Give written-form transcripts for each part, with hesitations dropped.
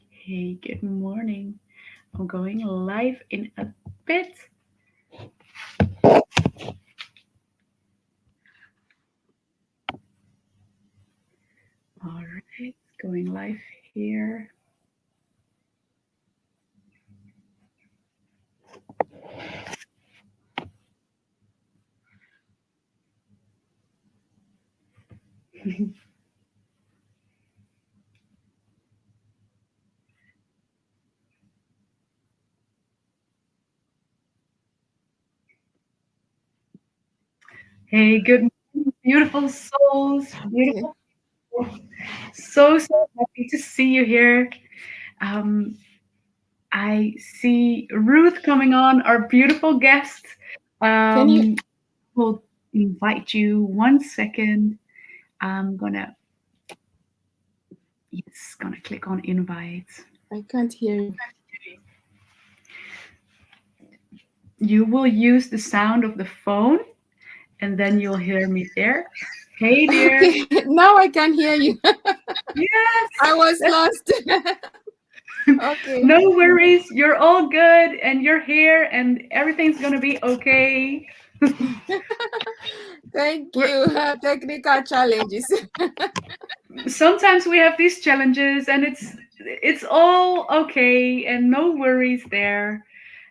Hey, good morning. I'm going live in a bit. All right, going live here. Hey, good morning, beautiful souls, beautiful. So happy to see you here. Um, I see Ruth coming on, our beautiful guest. Can you? We'll invite you 1 second. I'm gonna click on invite. I can't hear you. You will use the sound of the phone, and then you'll hear me there. Hey, dear. Okay, now I can hear you. Yes. I was lost. Okay. No worries. You're all good, and you're here, and everything's gonna be okay. Thank you. Technical challenges. Sometimes we have these challenges, and it's all okay, and no worries there.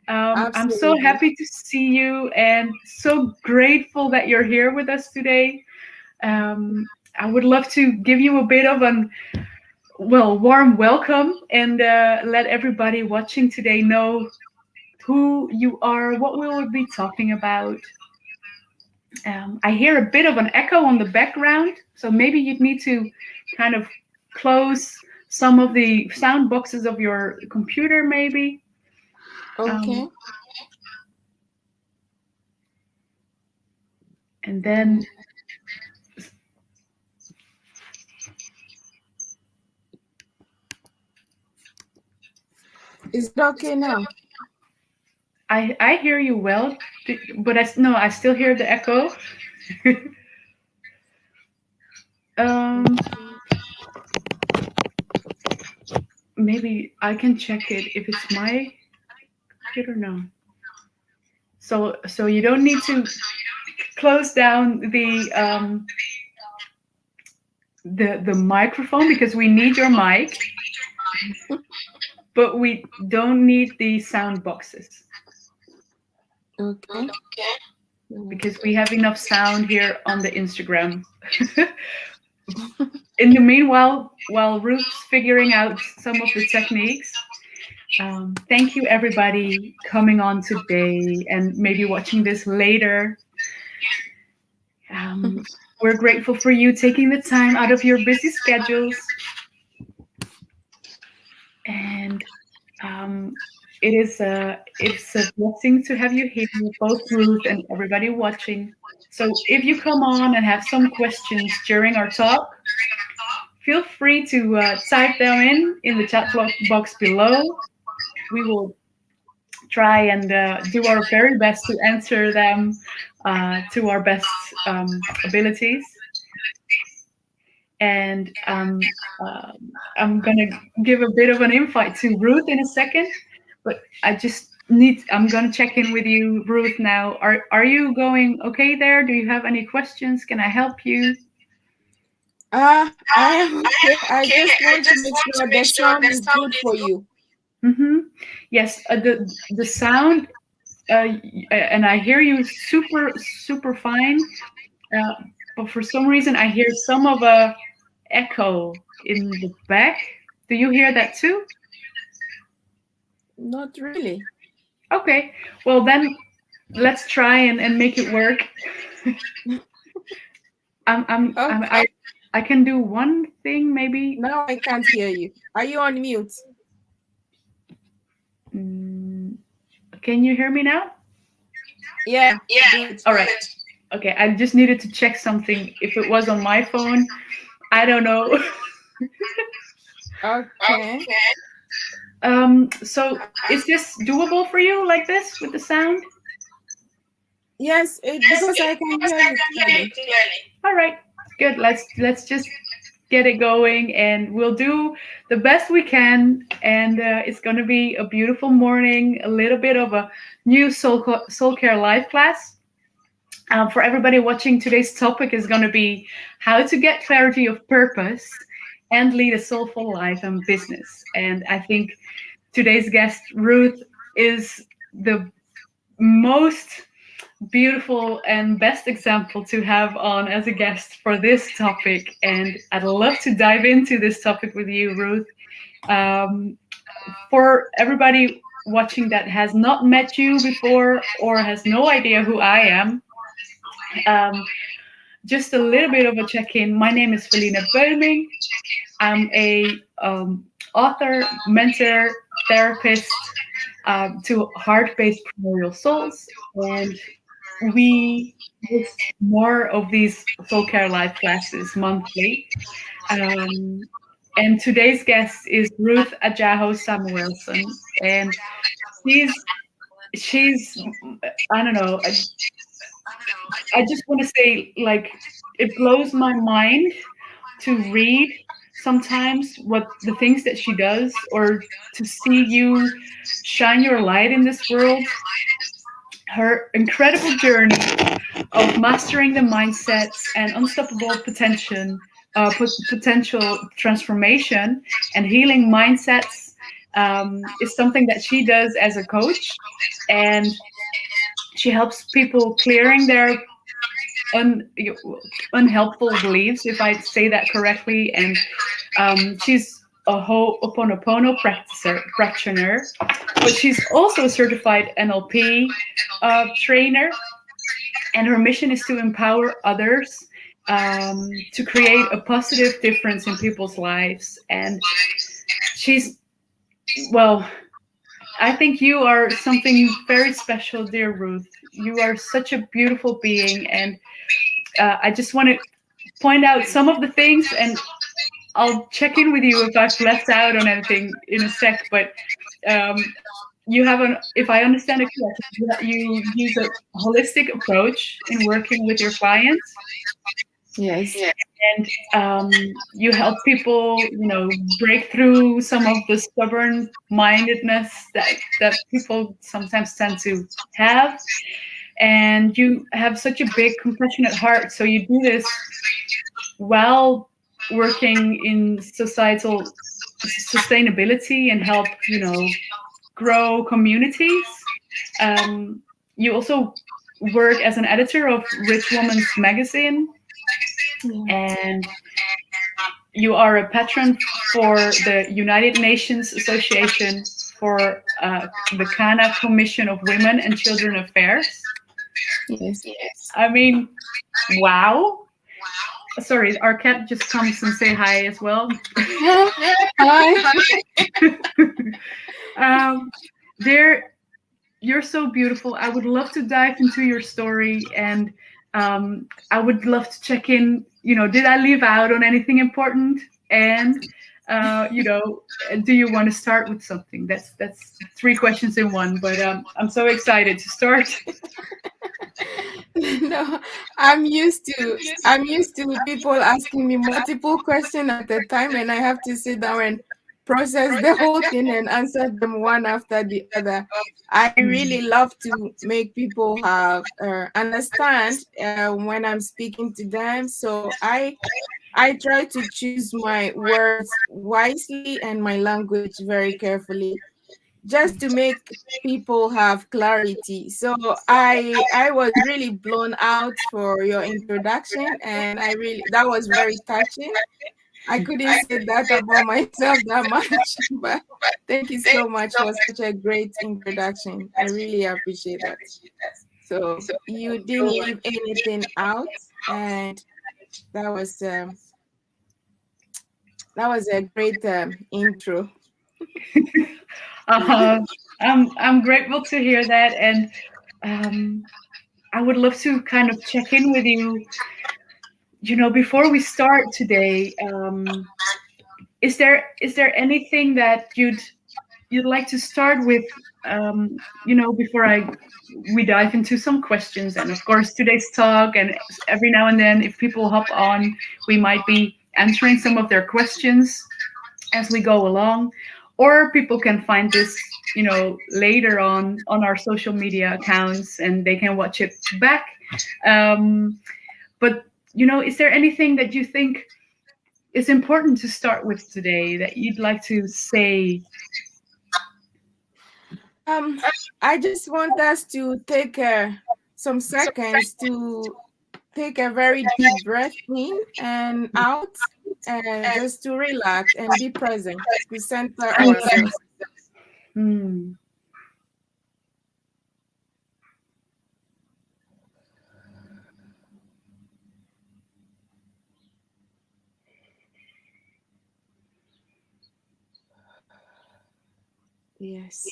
I'm so Absolutely. happy to see you, and so grateful that you're here with us today. I would love to give you a bit of an warm welcome and let everybody watching today know who you are, what we will be talking about. I hear a bit of an echo on the background, so maybe you'd need to kind of close some of the sound boxes of your computer, maybe. Okay. And then Is it okay now? I hear you well, but I still hear the echo. Maybe I can check it if it's my computer now. So you don't need to close down the microphone because we need your mic, but we don't need the sound boxes. Okay. Because we have enough sound here on the Instagram. In the meanwhile, while Ruth's figuring out some of the techniques, thank you everybody coming on today and maybe watching this later. We're grateful for you taking the time out of your busy schedules. And it's a blessing to have you here, both Ruth and everybody watching. So if you come on and have some questions during our talk, feel free to type them in the chat box below. We will try and do our very best to answer them to our best abilities. And I'm gonna give a bit of an invite to Ruth in a second, but I'm gonna check in with you, Ruth, now. Are you going okay there? Do you have any questions? Can I help you? I am okay. I just want to make sure the sound is good for you. Mm-hmm. Yes, the sound, and I hear you super fine. But for some reason, I hear some of a echo in the back. Do you hear that too? Not really. Okay, well then let's try and make it work. I can do one thing maybe. Now I can't hear you. Are you on mute? Can you hear me now? Yeah. All right. Okay, I just needed to check something. If it was on my phone, I don't know. Okay. So is this doable for you like this with the sound? Yes, because I can hear you clearly. All right. Good. Let's just get it going, and we'll do the best we can. And it's going to be a beautiful morning, a little bit of a new soul care live class. For everybody watching, today's topic is going to be how to get clarity of purpose and lead a soulful life and business. And I think today's guest, Ruth, is the most beautiful and best example to have on as a guest for this topic. And I'd love to dive into this topic with you, Ruth. Um, for everybody watching that has not met you before or has no idea who I am, um, just a little bit of a check-in. My name is Felina Böhming. I'm a author, mentor, therapist to heart-based primordial souls, and we host more of these soul care live classes monthly. Um, and today's guest is Ruth Adjaho Samúelsson, and she's she's I don't know. I just want to say, like, it blows my mind to read sometimes what the things that she does, or to see you shine your light in this world. Her incredible journey of mastering the mindsets and unstoppable potential transformation and healing mindsets is something that she does as a coach, and she helps people clearing their un, unhelpful beliefs, if I say that correctly. And she's a Ho'oponopono practitioner, but she's also a certified NLP trainer. And her mission is to empower others to create a positive difference in people's lives. And she's, well, I think you are something very special, dear Ruth. You are such a beautiful being, and I just want to point out some of the things, and I'll check in with you if I've left out on anything in a sec. But you have if I understand it correctly, you use a holistic approach in working with your clients. Yes. And you help people, break through some of the stubborn mindedness that people sometimes tend to have. And you have such a big, compassionate heart. So you do this while working in societal sustainability and help, grow communities. You also work as an editor of Rich Woman's Magazine. And you are a patron for the United Nations Association for the Ghana Commission of Women and Children Affairs. Yes. I mean, wow. Sorry, our cat just comes and say hi as well. Hi. You're so beautiful. I would love to dive into your story, and I would love to check in. Did I leave out on anything important? And do you want to start with something? That's 3 questions in one. But I'm so excited to start. No, I'm used to people asking me multiple questions at a time, and I have to sit down and process the whole thing and answer them one after the other. I really love to make people have understand when I'm speaking to them. So I try to choose my words wisely and my language very carefully, just to make people have clarity. So I was really blown out for your introduction, and that was very touching. I couldn't say that about myself that much, but thank you so much for such a great introduction. I really appreciate that. So you didn't leave anything out, and that was a great intro. I'm grateful to hear that, and I would love to kind of check in with you. Before we start today, is there anything that you'd like to start with before we dive into some questions, and of course today's talk, and every now and then, if people hop on, we might be answering some of their questions as we go along, or people can find this, later on our social media accounts, and they can watch it back. But is there anything that you think is important to start with today that you'd like to say? I just want us to take some seconds to take a very deep breath in and out, and just to relax and be present, to center ourselves. Hmm. Yes.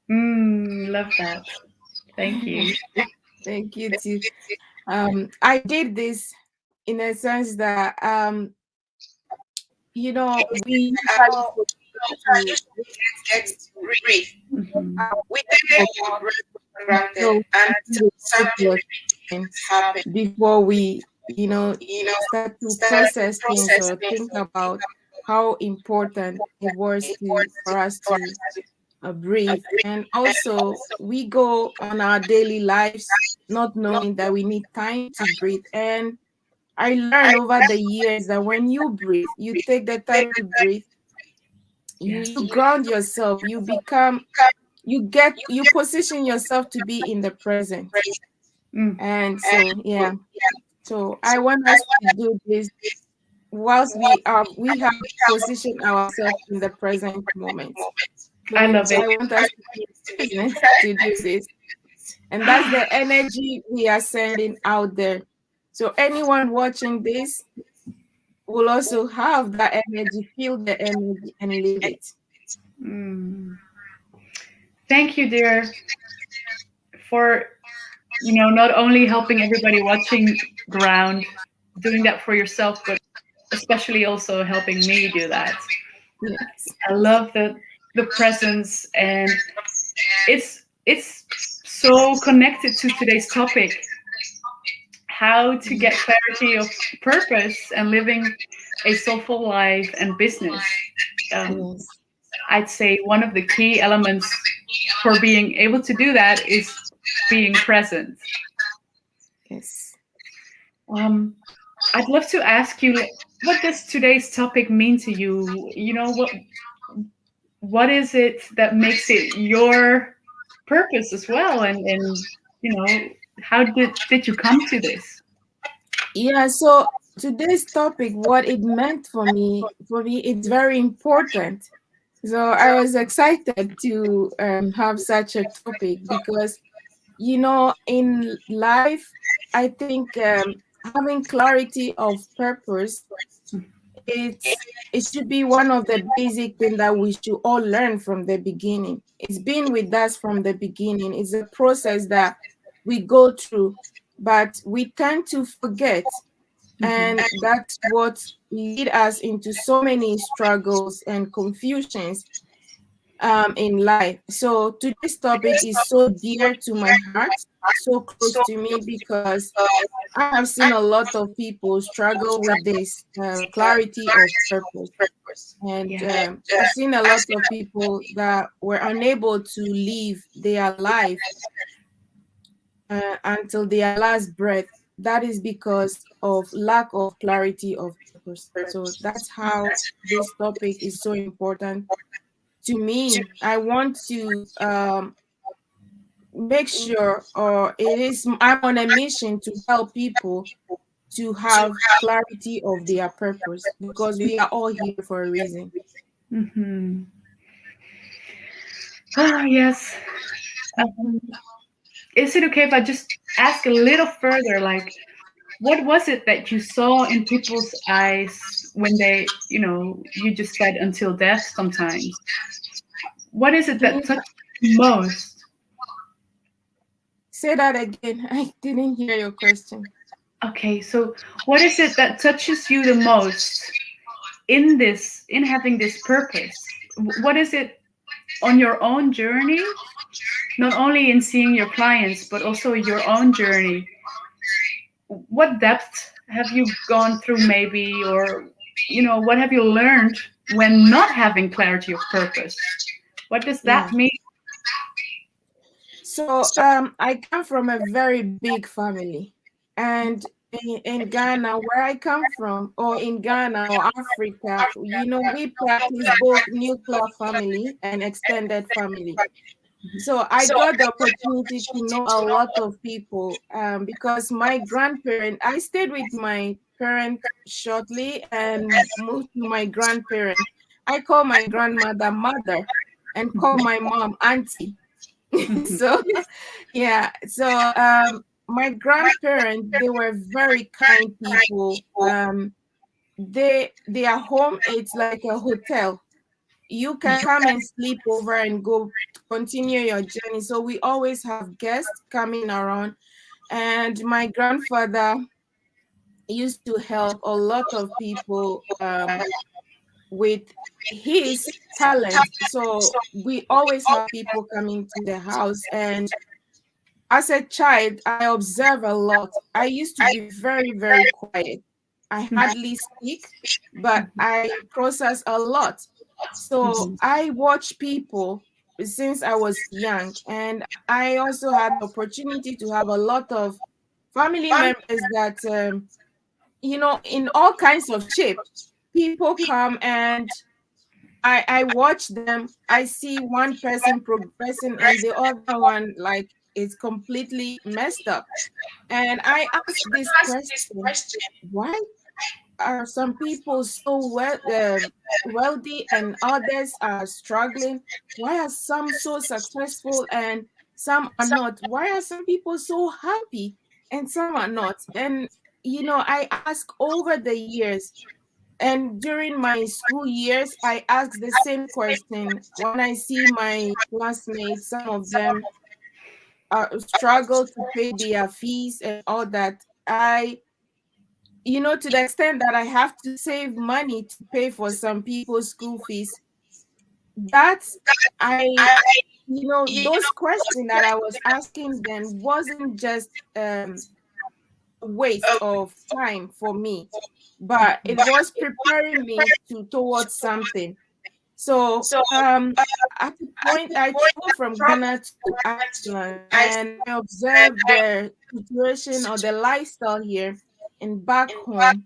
Love that. Thank you. Thank you too. I did this in a sense that we usually forget to breathe. Mhm. We take our breath for granted until something happens before we, start to process things or think about how important it was for us to breathe. And also, we go on our daily lives not knowing that we need time to breathe. And I learned over the years that when you breathe, you take the time to breathe, Yes. you ground yourself, you position yourself to be in the present. Mm. And so, yeah. So I want us to do this whilst we have positioned ourselves in the present moment. I So love it. I want us to be present to do this. And that's the energy we are sending out there. So anyone watching this will also have that energy, feel the energy and live it. Mm. Thank you, dear, for not only helping everybody watching ground, doing that for yourself, but especially also helping me do that. Yes. I love the presence, and it's so connected to today's topic: how to get clarity of purpose and living a soulful life and business. Um, Yes. I'd say one of the key elements for being able to do that is being present. Yes. Um, I'd love to ask you, what does today's topic mean to you? What is it that makes it your purpose as well? And how did you come to this? Yeah, so today's topic, what it meant for me, it's very important. So I was excited to have such a topic because, in life, I think having clarity of purpose, it should be one of the basic things that we should all learn from the beginning. It's been with us from the beginning. It's a process that we go through, but we tend to forget, and that's what lead us into so many struggles and confusions in life. So today's topic is so dear to my heart, so close to me, because I have seen a lot of people struggle with this clarity of purpose. And Yeah. I've seen a lot of people that were unable to live their life until their last breath. That is because of lack of clarity of purpose. So that's how this topic is so important to me. I want to make sure, or I'm on a mission to help people to have clarity of their purpose, because we are all here for a reason. Mm-hmm. Ah, yes. Um, is it okay if I just ask a little further? Like, what was it that you saw in people's eyes when you just said until death sometimes? What is it that touched you most? Say that again. I didn't hear your question. Okay, so what is it that touches you the most in having this purpose? What is it on your own journey, not only in seeing your clients, but also your own journey. What depth have you gone through, maybe, or what have you learned when not having clarity of purpose? What does Yeah. that mean? So I come from a very big family, and in Ghana, where I come from, or in Ghana or Africa, we practice both nuclear family and extended family. So I got the opportunity to know a lot of people because my grandparent, I stayed with my parent shortly and moved to my grandparent. I call my grandmother mother and call my mom auntie. So yeah, so my grandparents, they were very kind people. Their home, it's like a hotel. You can come and sleep over and go continue your journey. So we always have guests coming around. And my grandfather used to help a lot of people with his talent. So we always have people coming to the house. And as a child, I observe a lot. I used to be very, very quiet. I hardly speak, but I process a lot. So I watch people since I was young, and I also had the opportunity to have a lot of family members that, in all kinds of shape. People come and I watch them. I see one person progressing and the other one like is completely messed up. And I ask this question: why are some people so wealthy and others are struggling? Why are some so successful and some are not? Why are some people so happy and some are not? And I ask over the years, and during my school years, I ask the same question. When I see my classmates, some of them struggle to pay their fees and all that. To the extent that I have to save money to pay for some people's school fees. That's those questions that I was asking then wasn't just waste of time for me, but it was preparing me towards something. So at the point I traveled from Ghana to Iceland and I observed the situation or the lifestyle here and back home,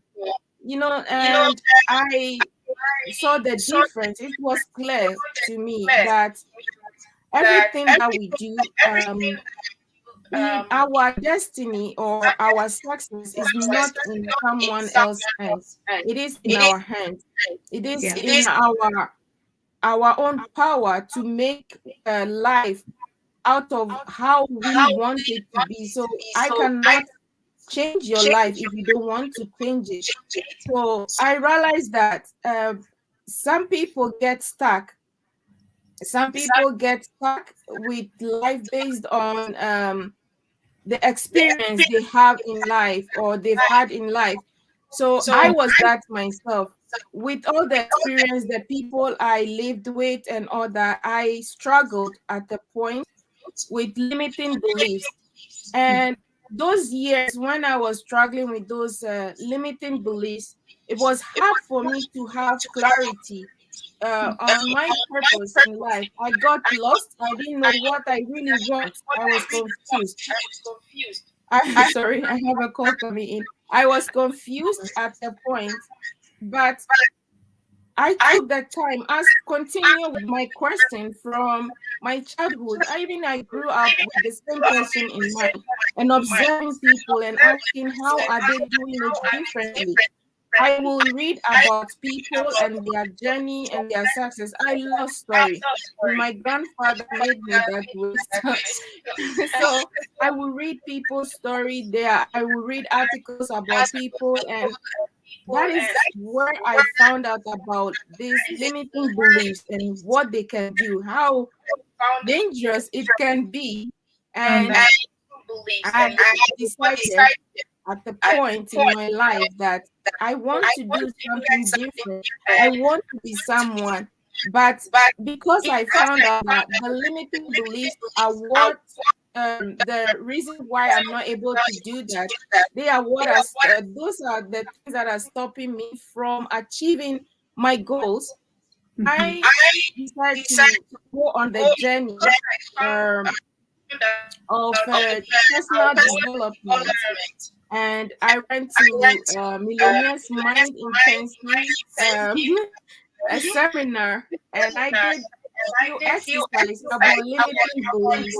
and I saw the difference. It was clear to me that everything that we do, our destiny or our success is not in someone else's hands. It is in our hands. It is Yeah. in our own power to make life out of how we want it to be. So I cannot change your life if you don't want to change it. So I realized that some people get stuck. Some people get stuck with life based on the experience they have in life or they've had in life. So I was that myself. With all the experience, the people I lived with and all that, I struggled at the point with limiting beliefs. And those years when I was struggling with those limiting beliefs, it was hard for me to have clarity on my purpose in life. I got lost. I didn't know what I really want. I was confused. I sorry, I have a call coming in. I was confused at the point, but I took that time as continue with my question from my childhood. I grew up with the same question in mind and observing people and asking how are they doing it differently. I will read about people and their journey and their success. I love story, and my grandfather made me that way. So I will read people's story there. I will read articles about people, and that is where I found out about these limiting beliefs and what they can do, how dangerous it can be. And I decided at the point in my life that I want to do something different. I want to be someone. But because I found out that the limiting beliefs are what the reason why I'm not able to do that, they are what are those are the things that are stopping me from achieving my goals. Mhm. I decided to go on the journey um, of personal development, and I went to Millionaire's Mind Intensive, a seminar, and I did a few exercises about limiting beliefs.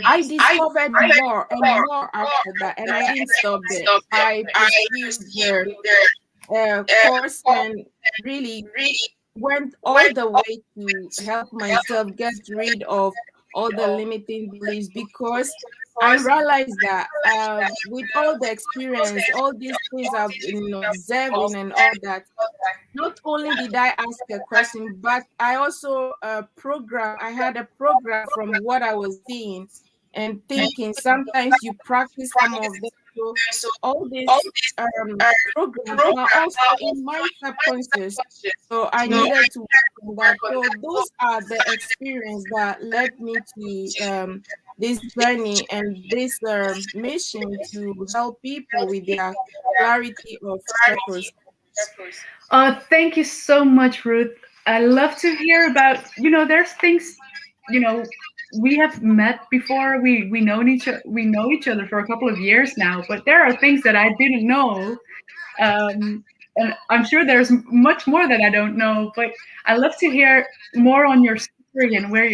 I discovered more and more after that, and I didn't stop there. I pursued the course and really went all the way to help myself get rid of all the limiting beliefs, because I realized that with all the experience, all these things I've been observing and all that, not only did I ask a question, but I also I had a program from what I was seeing and thinking. Sometimes you practice some of them. So all these programs are also in my subconscious. So I needed to work on that. So those are the experience that led me to this journey and this mission to help people with their clarity of purpose. Thank you so much, Ruth. I love to hear about, there's things, you know, we have met before. We know each other for a couple of years now, but there are things that I didn't know. And I'm sure there's much more that I don't know, but I love to hear more on your story and where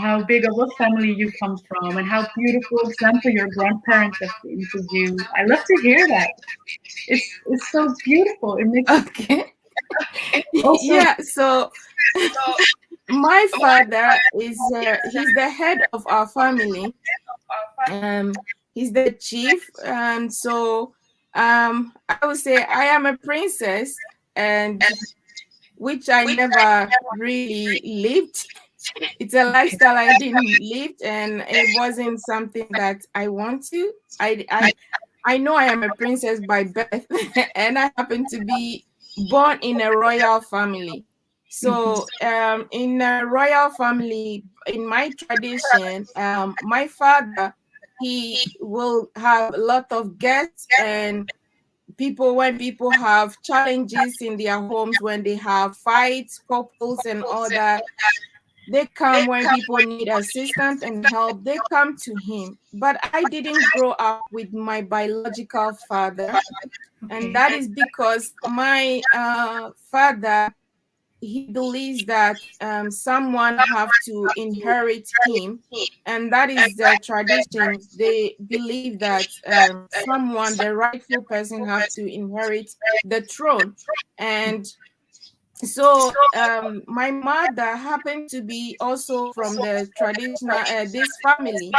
how big of a family you come from and how beautiful example your grandparents have been to you. I love to hear that. It's so beautiful. It makes it Okay. also Yeah, so my father is he's the head of our family. He's the chief, and so I would say I am a princess, and which I never really lived. It's a lifestyle I didn't live, and it wasn't something that I want to. I know I am a princess by birth, and I happen to be born in a royal family. mhm, So, in a royal family, in my tradition, my father, he will have a lot of guests and people. When people have challenges in their homes, when they have fights, couples, and all that, they come. When people need assistance and help, they come to him. But I didn't grow up with my biological father, and okay. that is because my father, he believes that someone have to inherit him, and that is the tradition. They believe that someone, the rightful person, have to inherit the throne. And so my mother happened to be also from the traditional this family,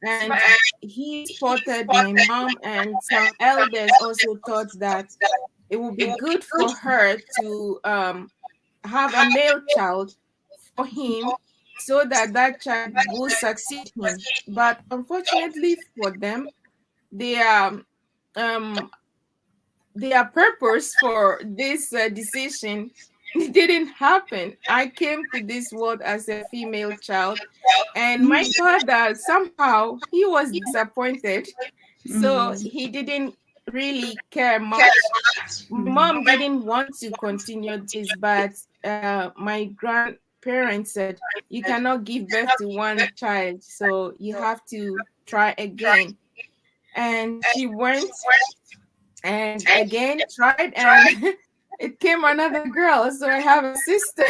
and he spotted my mom, and some elders also thought that it would be good for her to have a male child for him, so that that child will succeed him. But unfortunately for them, their um their purpose for this decision didn't happen. I came to this world as a female child, and my father, somehow he was disappointed, so Mm, he didn't really care much. My mm, mom didn't want to continue this, but my grandparents said, you cannot give birth to one child, so you have to try again. And she went and again tried, and it came another girl. So I have a sister.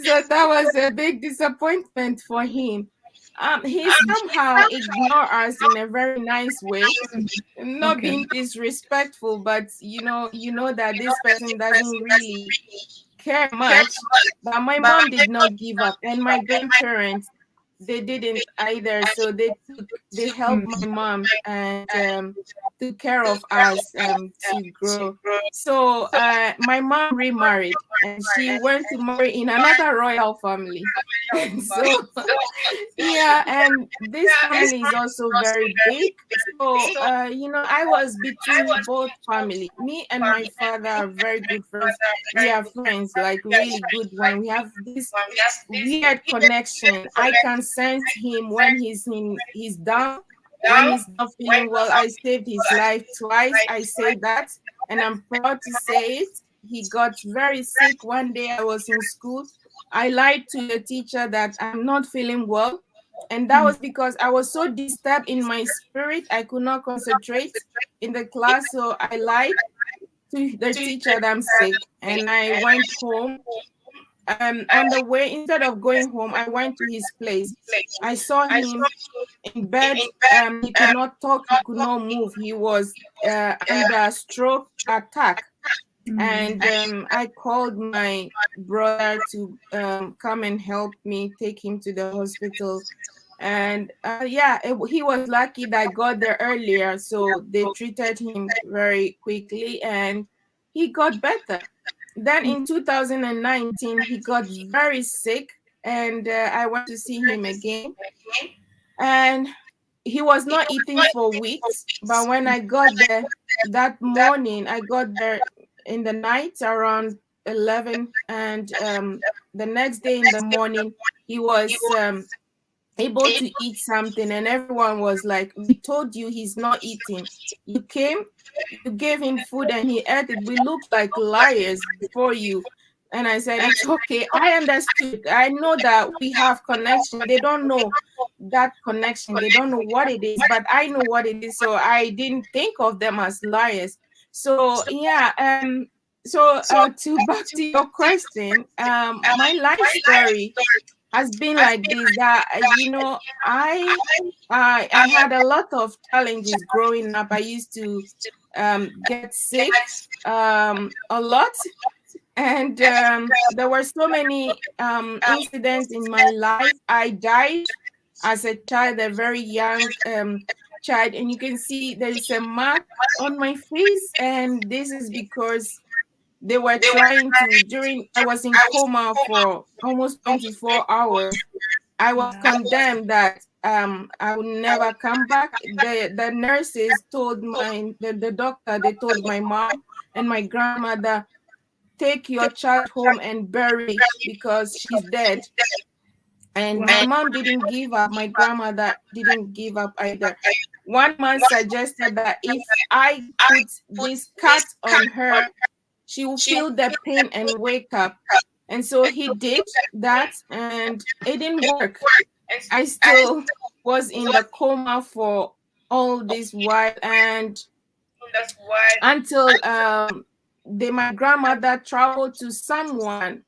So that was a big disappointment for him. He somehow ignored us in a very nice way, not okay. being disrespectful, but you know that this person doesn't really care much. But my mom did not give up, and my grandparents, they didn't either. So they helped my mom and took care of us to grow. So my mom remarried and she went to marry in another royal family. And so yeah, and this family is also very big. So I was between both family. Me and my father are very good friends. We are friends, like really good one. We have this weird connection. I can sense him when he's down, when he's not feeling well. I saved his life twice. I say that, and I'm proud to say it. He got very sick one day. I was in school. I lied to the teacher that I'm not feeling well. And that was because I was so disturbed in my spirit. I could not concentrate in the class. So I lied to the teacher that I'm sick. And I went home. On the way, instead of going home, I went to his place. I saw him in bed. He could not talk, he could not move. He was under stroke attack. And I called my brother to come and help me take him to the hospital. And he was lucky that I got there earlier. So they treated him very quickly and he got better. Then in 2019, he got very sick and I went to see him again. And he was not eating for weeks. But when I got there that morning, I got there in the night around 11. And the next day in the morning, he was able to eat something. And everyone was like, we told you he's not eating. You came, you gave him food and he ate it. We looked like liars before you. And I said, it's okay. I understood. I know that we have connection. They don't know that connection. They don't know what it is, but I know what it is. So I didn't think of them as liars. So yeah. To back to your question, my life story has been like this. That I had a lot of challenges growing up. I used to get sick a lot. And there were so many incidents in my life. I died as a child, a very young child. And you can see there's a mark on my face. And this is because they were trying to, I was in coma for almost 24 hours. I was condemned that I would never come back. The nurses told the doctor, they told my mom and my grandmother, take your child home and bury because she's dead. And my mom didn't give up. My grandmother didn't give up either. One man suggested that if I put this cut on her, she will feel the pain and wake up. And so he did that and it didn't work. I still was in the coma for all this while, and until my grandmother traveled to someone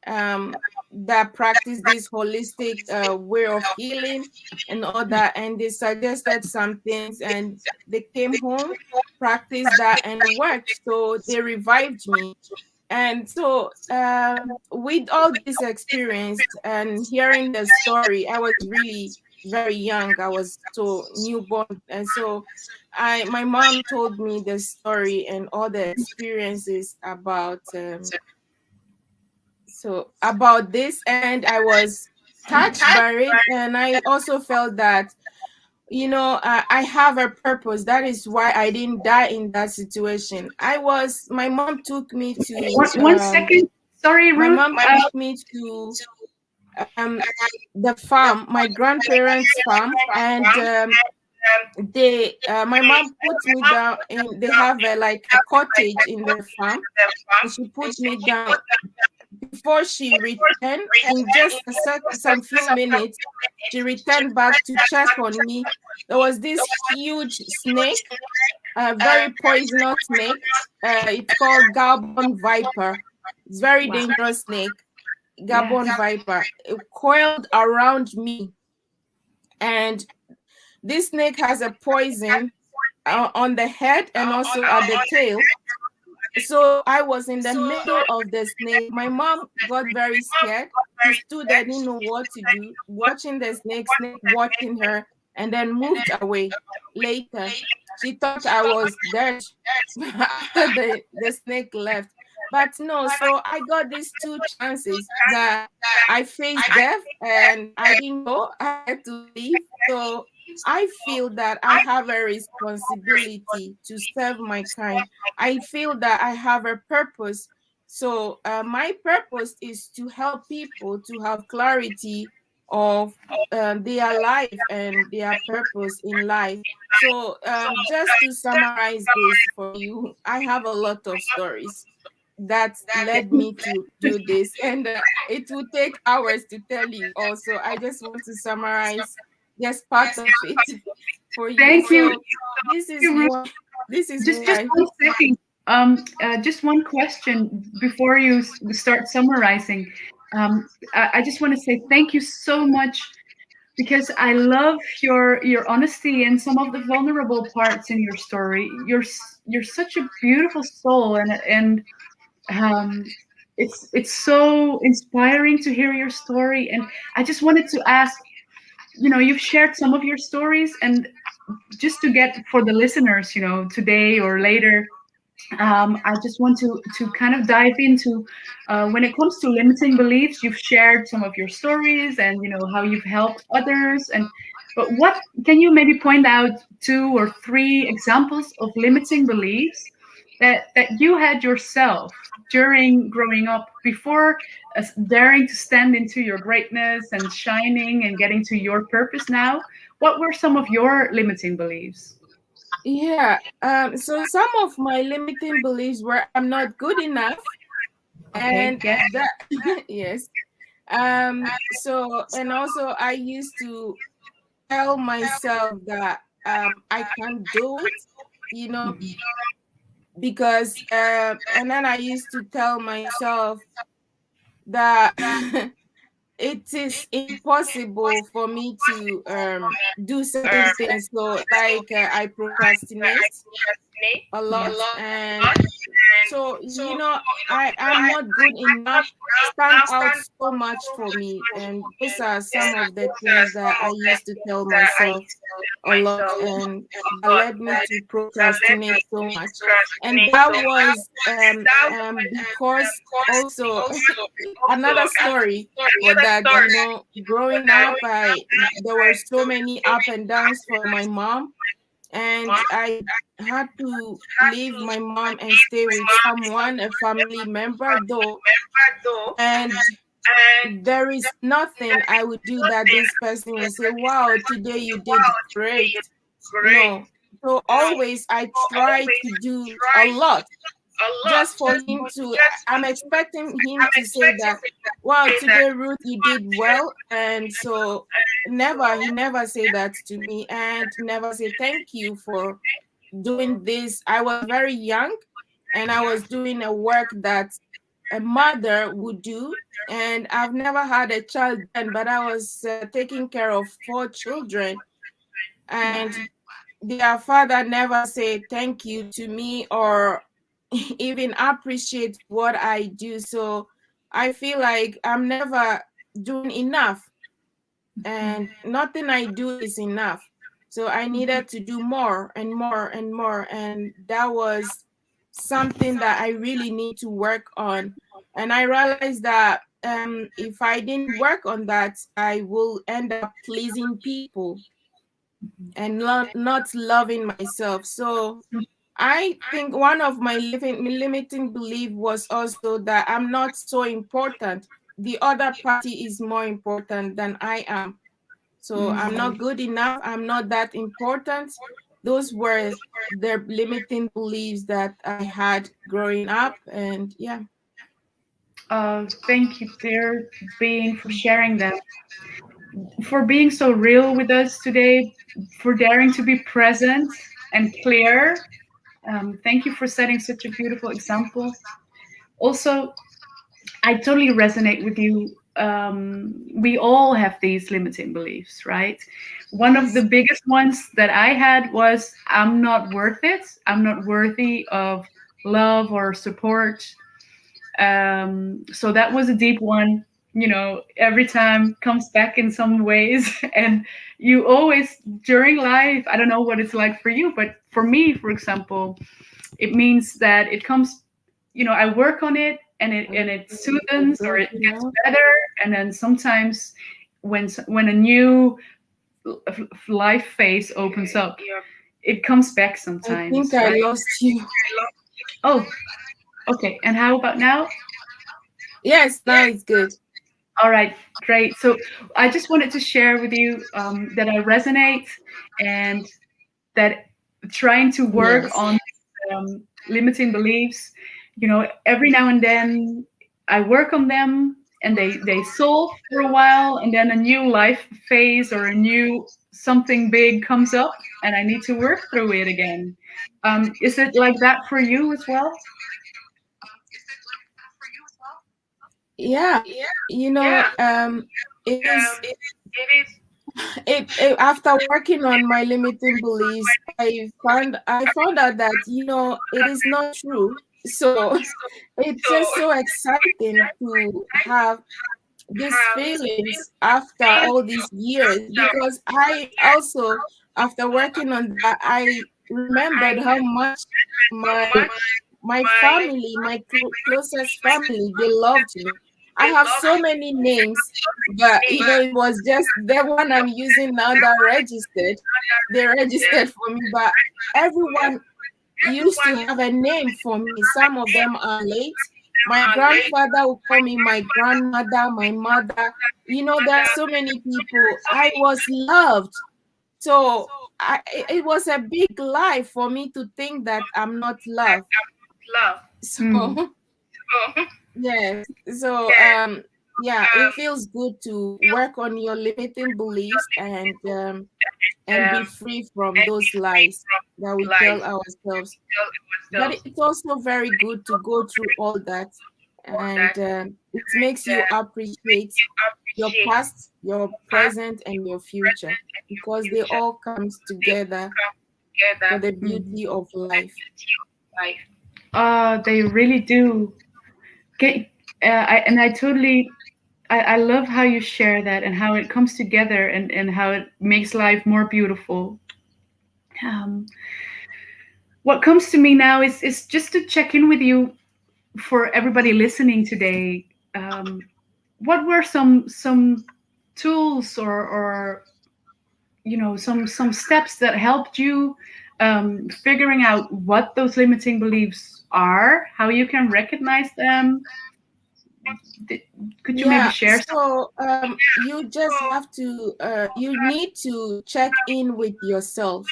that practiced this holistic way of healing and all that, and they suggested some things, and they came home, practiced that, and worked. So they revived me. And so with all this experience and hearing the story, I was really very young. I was so newborn. And so my mom told me the story and all the experiences about this, and I was touched by it. And I also felt that I have a purpose. That is why I didn't die in that situation. My mom took me to one second. Sorry, Ruth. My mom took me to the farm, my grandparents' farm, and my mom put me down, and they have like a cottage in the farm, and she put me down. Before she returned, in just some few minutes, she returned back to check on me. There was this huge snake, a very poisonous snake. It's called Gabon viper. It's very dangerous snake. Gabon viper. It coiled around me, and this snake has a poison on the head and also at the tail. So I was in the middle of the snake. My mom got very scared. She stood there, didn't know what to do, watching the snake watching her, and then moved away. Later, she thought I was dead after the snake left. But no, so I got these two chances that I faced death and I didn't go. I had to leave. So I feel that I have a responsibility to serve my kind. I feel that I have a purpose. So my purpose is to help people to have clarity of their life and their purpose in life. So just to summarize this for you, I have a lot of stories that led me to do this, and it will take hours to tell you. Also, I just want to summarize just part of it for you. Thank you. So this is You, Ruth. what this is Just why. one second. Just one question before you start summarizing. I just want to say thank you so much because I love your honesty and some of the vulnerable parts in your story. You're such a beautiful soul, and um, it's so inspiring to hear your story. And I just wanted to ask, you've shared some of your stories, and just to get for the listeners, today or later, I just want to kind of dive into when it comes to limiting beliefs. You've shared some of your stories, and how you've helped others. But what can you maybe point out two or three examples of limiting beliefs that you had yourself during growing up before daring to stand into your greatness and shining and getting to your purpose now? What were some of your limiting beliefs? Yeah. So some of my limiting beliefs were I'm not good enough, Okay, and yes. that yes. So and also I used to tell myself that I can't do it, you know, because and then I used to tell myself that it is impossible for me to do certain things. So like I procrastinate a lot, and so I'm not good enough stand out so much for me, and those are some of the things that I used to tell myself a lot, and that led me to procrastinate so much. And that was because also another story for that, growing up, I there were so many up and downs for my mom, and I had to leave my mom and stay with someone, a family member, though. And there is nothing I would do that this person will say, wow, today you did great. No. So always I try to do a lot just for him to, I'm expecting him to say that, wow, today Ruth, you did well. And so he never say that to me, and never say thank you for doing this. I was very young, and I was doing a work that a mother would do, and I've never had a child then, but I was taking care of 4 children, and their father never said thank you to me or even appreciate what I do. So I feel like I'm never doing enough, and nothing I do is enough. So I needed to do more and more and more. And that was something that I really need to work on. And I realized that if I didn't work on that, I will end up pleasing people and not loving myself. So I think one of my limiting belief was also that I'm not so important. The other party is more important than I am. So I'm not good enough. I'm not that important. Those were the limiting beliefs that I had growing up. And yeah. Thank you, dear being, for sharing that, for being so real with us today, for daring to be present and clear. Thank you for setting such a beautiful example. Also, I totally resonate with you. We all have these limiting beliefs, right? One of the Yes. biggest ones that I had was I'm not worth it. I'm not worthy of love or support. So that was a deep one. You know, every time comes back in some ways, and you always during life. I don't know what it's like for you, but for me, for example, it means that it comes. You know, I work on it, and it soothes or it gets better, and then sometimes when a new life phase opens up, it comes back I think sometimes, I right? lost you. Oh, okay. And how about now? Yes, now it's good. All right, great. So I just wanted to share with you that I resonate, and that trying to work Yes. on limiting beliefs, you know, every now and then I work on them, and they solve for a while, and then a new life phase or a new something big comes up, and I need to work through it again. Is it like that for you as well? Yeah. You know, it is it after working on my limiting beliefs, I found out that, it is not true. So it's just so exciting to have these feelings after all these years, because I also, after working on that, I remembered how much my my family, my closest family, they loved me. I have so many names, but it was just the one I'm using now that registered. They registered for me, but everyone used to have a name for me. Some of them are late. My grandfather would call me my grandmother, my mother. There are so many people. I was loved. So it was a big lie for me to think that I'm not loved. Hmm. So yes. So yeah, it feels good to work on your limiting beliefs and be free from those lies that we tell ourselves. But it's also very good to go through all that, and it makes you appreciate your past, your present, and your future, because they all comes together for the Mhm. beauty of life. They really do. Okay, and I totally, I love how you share that and how it comes together and how it makes life more beautiful. Um, what comes to me now is just to check in with you for everybody listening today. What were some tools or some steps that helped you figuring out what those limiting beliefs are, how you can recognize them? Did, could you maybe Yeah, share some? so you just have to you need to check in with yourself.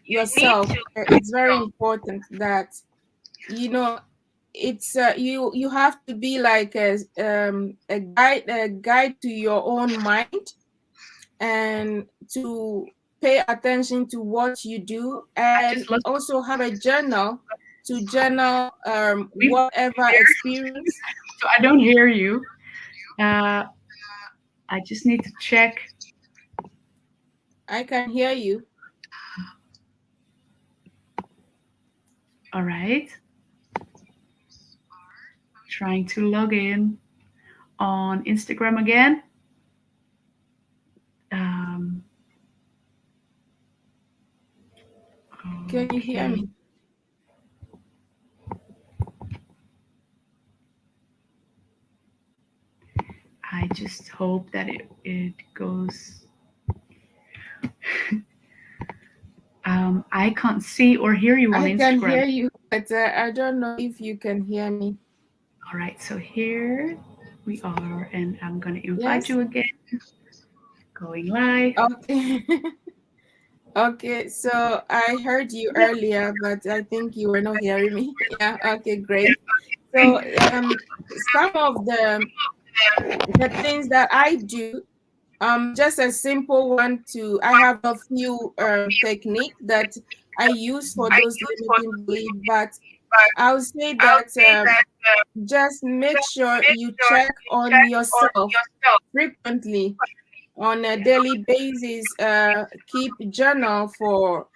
It's very important that you know it's you have to be like a guide to your own mind, and to pay attention to what you do, I and just love also have a journal to journal we whatever experience. so I don't hear you. uh I just need to check. I can hear you. All right, trying to log in on Instagram again. um Can you hear okay, me? I just hope that it goes. I can't see or hear you on I can Instagram. hear you, but I don't know if you can hear me. All right, so here we are, and I'm going to invite Yes? you again. Going live. Okay. Okay, so I heard you earlier, but I think you were not hearing me. Yeah, okay, great. So some of the things that I do, just a simple one. To I have a few technique that I use for those limiting beliefs, but I'll say that just make sure you check on yourself frequently on a daily basis. Keep journal for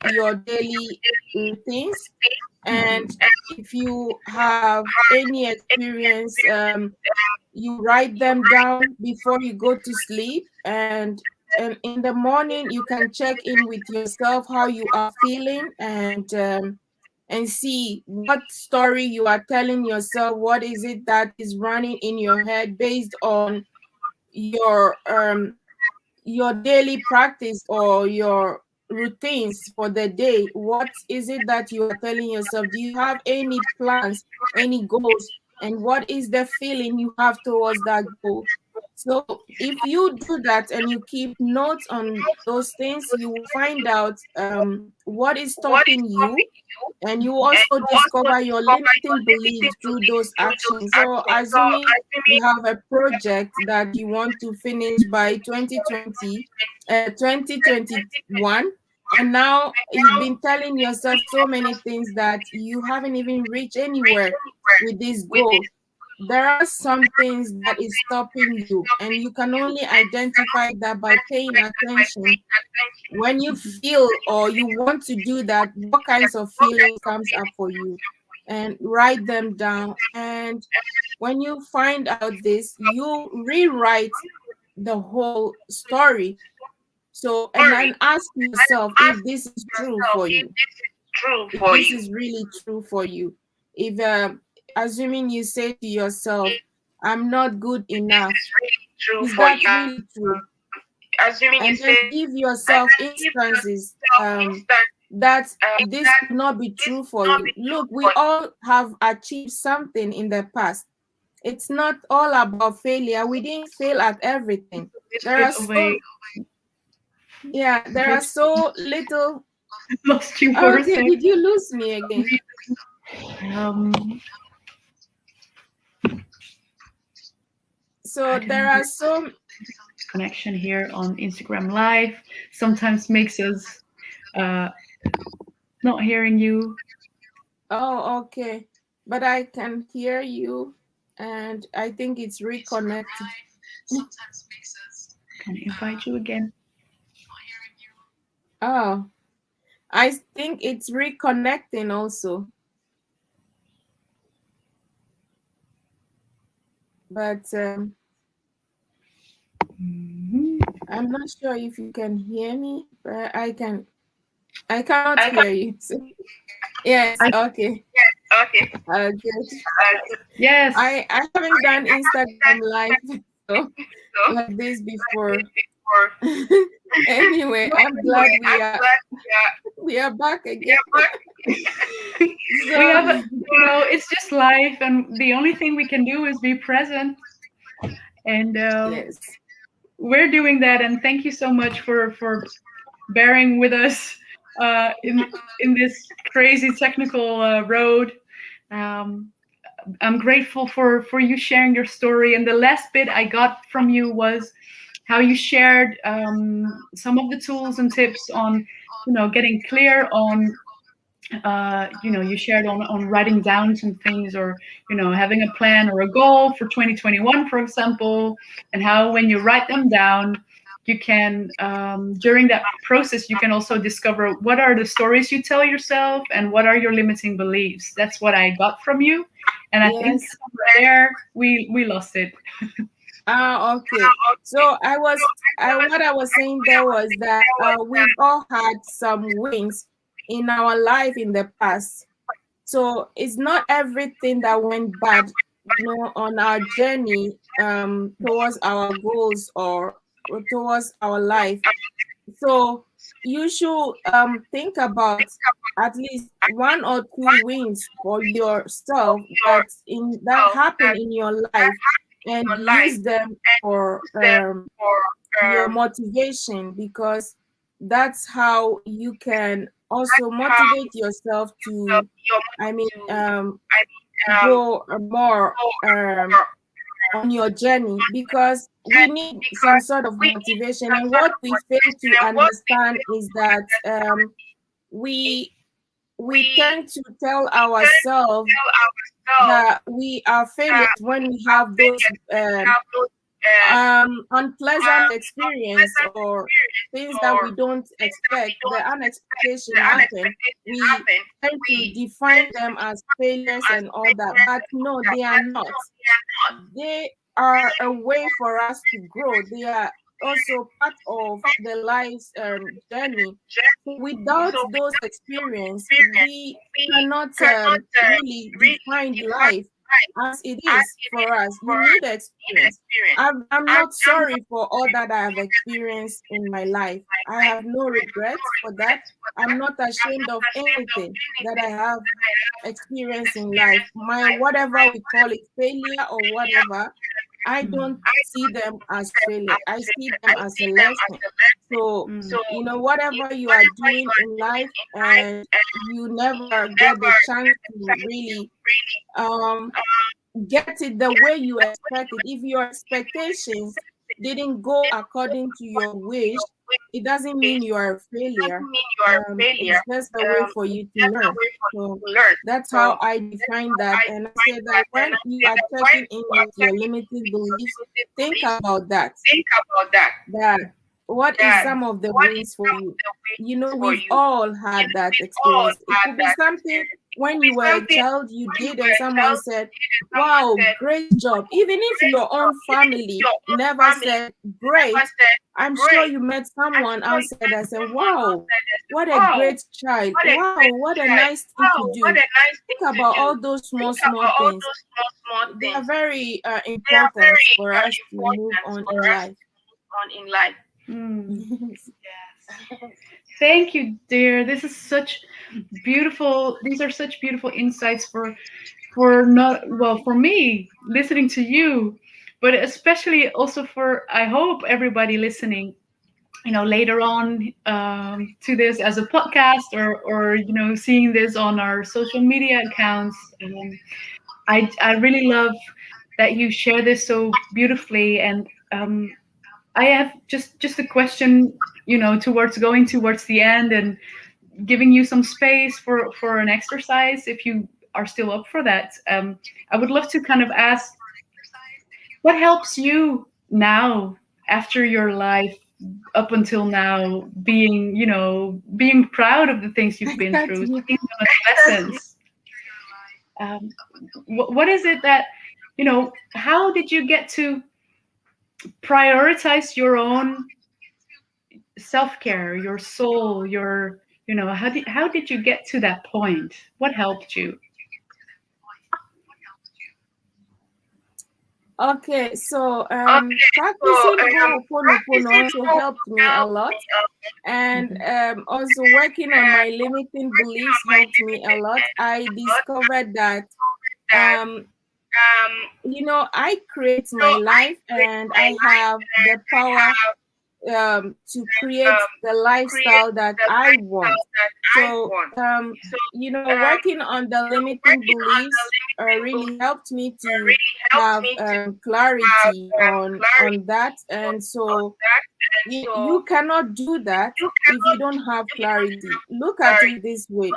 your daily routines, And if you have any experience, you write them down before you go to sleep, and in the morning you can check in with yourself how you are feeling, and see what story you are telling yourself. What is it that is running in your head based on your daily practice or your routines for the day? What is it that you are telling yourself? Do you have any plans, any goals, and what is the feeling you have towards that goal? So if you do that and you keep notes on those things, you will find out what is stopping you, and you also discover your limiting beliefs through those actions. So assuming you have a project that you want to finish by 2021, and now you've been telling yourself so many things that you haven't even reached anywhere with this goal. There are some things that is stopping you, and you can only identify that by paying attention. When you feel or you want to do that, what kinds of feeling comes up for you, and write them down. And when you find out this, you rewrite the whole story. So, and then ask yourself if this is true for you, if this is really true for you. If assuming you say to yourself, I'm not good enough, is that really true? And then give yourself instances that this could not be true for you. Look, we all have achieved something in the past. It's not all about failure. We didn't fail at everything. There are so there are so little. Lost you for a Okay, second. did you lose me again? So there are so connection here on Instagram Live sometimes makes us not hearing you. Oh, okay. But I can hear you, and I think it's reconnected. Can I invite you again? Oh, I think it's reconnecting also. But I'm not sure if you can hear me, but I cannot hear you. So, yes, okay. Good. Yes. I haven't done Instagram live so, like this before. Anyway, I'm glad we are back again. So, we have, it's just life, and the only thing we can do is be present. And yes, we're doing that. And thank you so much for bearing with us in this crazy technical road. I'm grateful for you sharing your story. And the last bit I got from you was how you shared some of the tools and tips on, getting clear on, you shared on writing down some things, or, having a plan or a goal for 2021, for example, and how when you write them down, you can, during that process, you can also discover what are the stories you tell yourself and what are your limiting beliefs. That's what I got from you. And I think there we lost it. Okay. So what I was saying there was that we've all had some wins in our life in the past. So it's not everything that went bad, on our journey towards our goals or towards our life. So you should think about at least one or two wins for yourself that happen in your life, and use them for your motivation, because that's how you can also motivate yourself to go more on your journey, because we need some sort of motivation. And what we fail to understand is that we tend to tell ourselves that we are failures when we have those unpleasant experience or things that we don't expect, the unexpectation happen, we tend to define them as failures and all that. But no, they are not. They are a way for us to grow. They are also part of the life's journey. So without those experiences, we cannot really define life as it is for us. You need experience. I'm not sorry for all that I have experienced in my life. I have no regrets for that. I'm not ashamed of anything that I have experienced in life. My whatever we call it, failure or whatever, I don't see them as failure. I see them as a lesson. So, whatever you are doing in life and you never get the chance to really um get it the way you expected. If your expectations didn't go according to your wish, it doesn't mean you are a failure. It's just a way for you to learn. So that's how I define that. And I say that when you are checking in with your limiting beliefs, think about that. That what is some of the wins for you? We've all had that experience. It could be something when you were a child you did and someone said, wow, great job. Even if your own family never said great, I'm sure you met someone outside that said, wow, what a great child. Wow, what a nice thing to do. Think about all those small things. They are very important for us to move on in life. Yes. Thank you, dear. This is such beautiful. These are such beautiful insights for not well for me listening to you, but especially also for I hope everybody listening. Later on to this as a podcast or seeing this on our social media accounts. I really love that you share this so beautifully and. I have just a question, towards going towards the end and giving you some space for an exercise if you are still up for that. I would love to kind of ask, what helps you now after your life up until now, being proud of the things you've been through, seeing them as lessons. What is it that, how did you get to prioritize your own self-care, your soul, how did you get to that point? What helped you? Okay, so practicing Ho'oponopono also helped me a lot, and also working on my limiting beliefs helped me a lot. I discovered that I create my life and I have the power to create the lifestyle that I want. So, working on the limiting beliefs really helped me to have clarity on that. And so, you cannot do that if you don't have clarity. Look at it this way.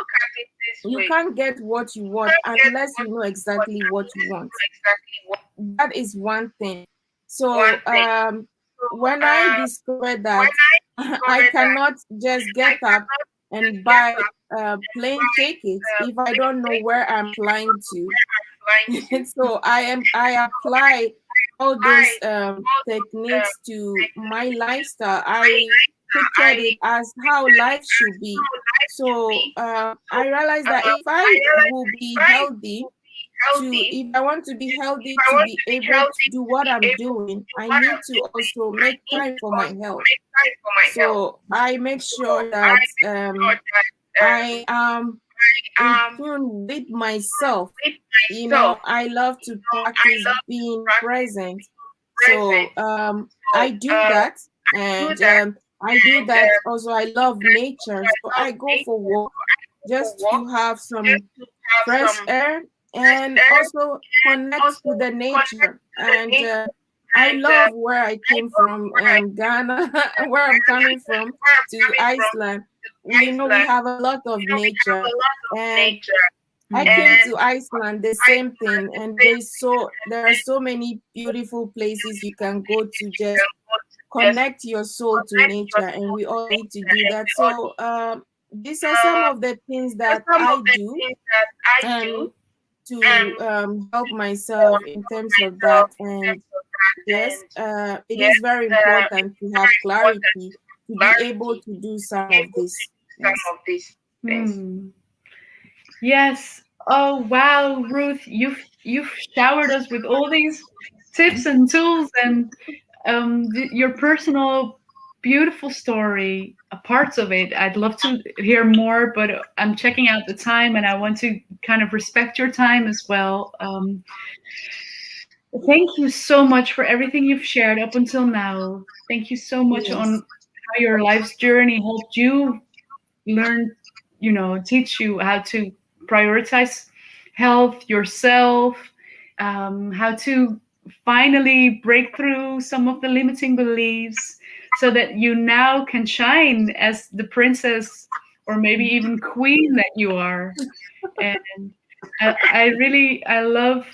You can't get what you want unless you know exactly what you want. That is one thing. So, when I discovered that I cannot just get up and buy plane tickets if I don't know where I'm flying to. So I apply all those techniques to my lifestyle. I pictured it as how life should be. So I realized that if I will be healthy, if I want to be healthy to be able to do what I'm doing, I need to also make time for my health. So I make sure that I am in tune with myself. I love to practice being present. So I do that, and I do that also. I love nature, so I go for walk just to have some fresh air and also connect to the nature. And I love where I came from, Ghana, where I'm coming from, to Iceland. We have a lot of nature, and I came to Iceland, the same thing, and there are so many beautiful places you can go to just connect your soul to nature, and we all need to do that. So these are some of the things that I do um, to help myself in terms of that. And yes, it is very important to have clarity to be able to do some of this. Yes. Hmm. Yes. Oh wow, Ruth, you've showered us with all these tips and tools and your personal beautiful story. Parts of it. I'd love to hear more, but I'm checking out the time, and I want to kind of respect your time as well. Thank you so much for everything you've shared up until now. Thank you so much on Yes. how your life's journey helped you learn, teach you how to prioritize health, yourself, how to finally break through some of the limiting beliefs so that you now can shine as the princess or maybe even queen that you are. And I love,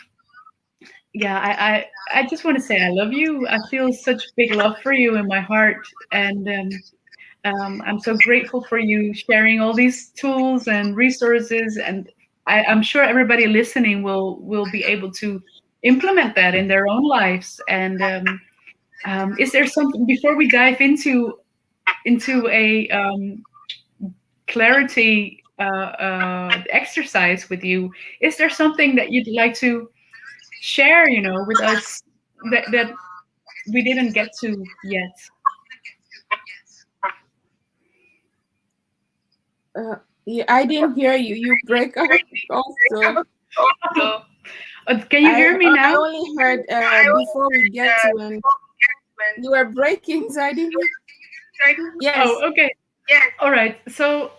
yeah, I just want to say I love you. I feel such big love for you in my heart. And I'm so grateful for you sharing all these tools and resources, and I'm sure everybody listening will be able to implement that in their own lives. And is there something before we dive into a clarity exercise with you? Is there something that you'd like to share, with us that we didn't get to yet? Yeah, I didn't hear you. You break up also. Can you hear me I now? only heard before we get to when you were breaking, so I didn't. Yes. Oh, okay. All right. So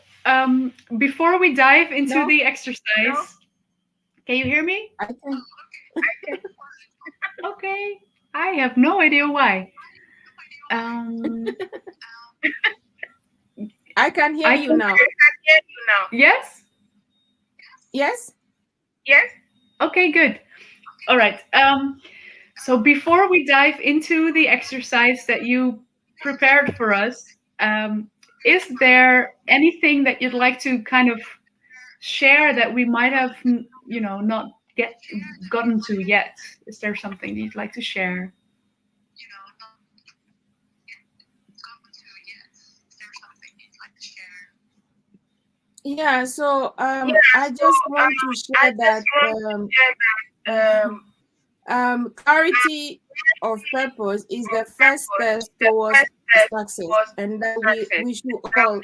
before we dive into No. the exercise, can you hear me? I can. Okay. I have no idea why. Um, I can hear I you think now. yes. Yes. Okay, good. All right. So before we dive into the exercise that you prepared for us, is there anything that you'd like to kind of share that we might have, not gotten to yet? Is there something that you'd like to share? Yeah. So I just want to share that clarity of purpose is the first step towards success, and that we should all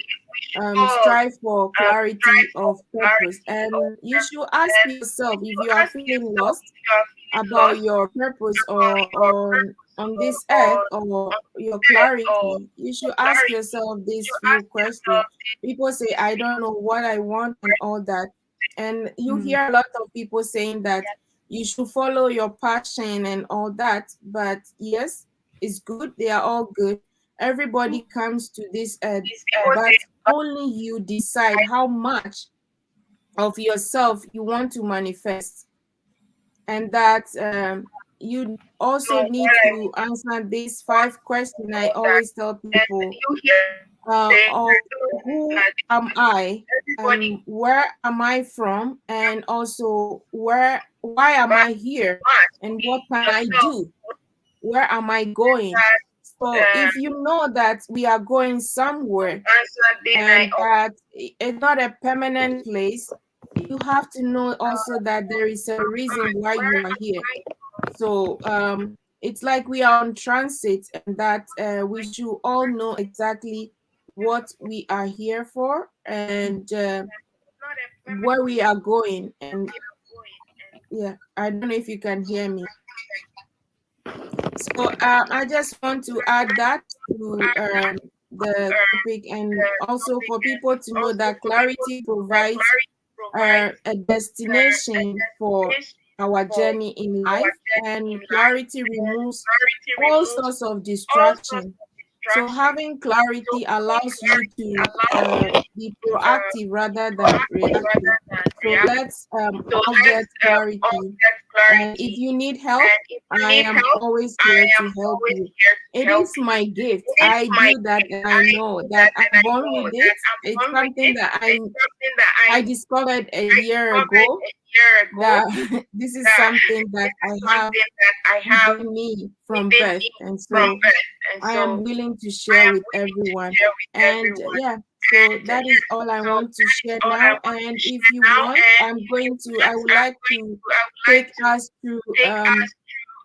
strive for clarity of purpose. And you should ask yourself if you are feeling lost about your purpose or on this earth or your clarity. You should ask yourself these few questions. People say, I don't know what I want and all that. And you Mm, hear a lot of people saying that you should follow your passion and all that. But yes, it's good. They are all good. Everybody comes to this earth, but only you decide how much of yourself you want to manifest. And that you also need to answer these 5 questions I always tell people. Of who am I, and where am I from, and also why am I here, and what can I do, where am I going. So if you know that we are going somewhere and that it's not a permanent place, you have to know also that there is a reason why you are here. So it's like we are on transit, and that we should all know exactly what we are here for and where we are going. And yeah, I don't know if you can hear me. So I just want to add that to the topic, and also for people to know that clarity provides a destination for our journey in life, and clarity removes all sorts of distraction. So having clarity allows you to be proactive rather than reactive. So let's all get clarity. And if you need help, I am always here to help you. It is my gift. I do that, and I know that I'm born with it. It's something that I discovered a year ago, that this is something that I have within me from birth, and so I am willing to share with everyone. And yeah, so that is all I want to share now. And if you want, I would like to take us through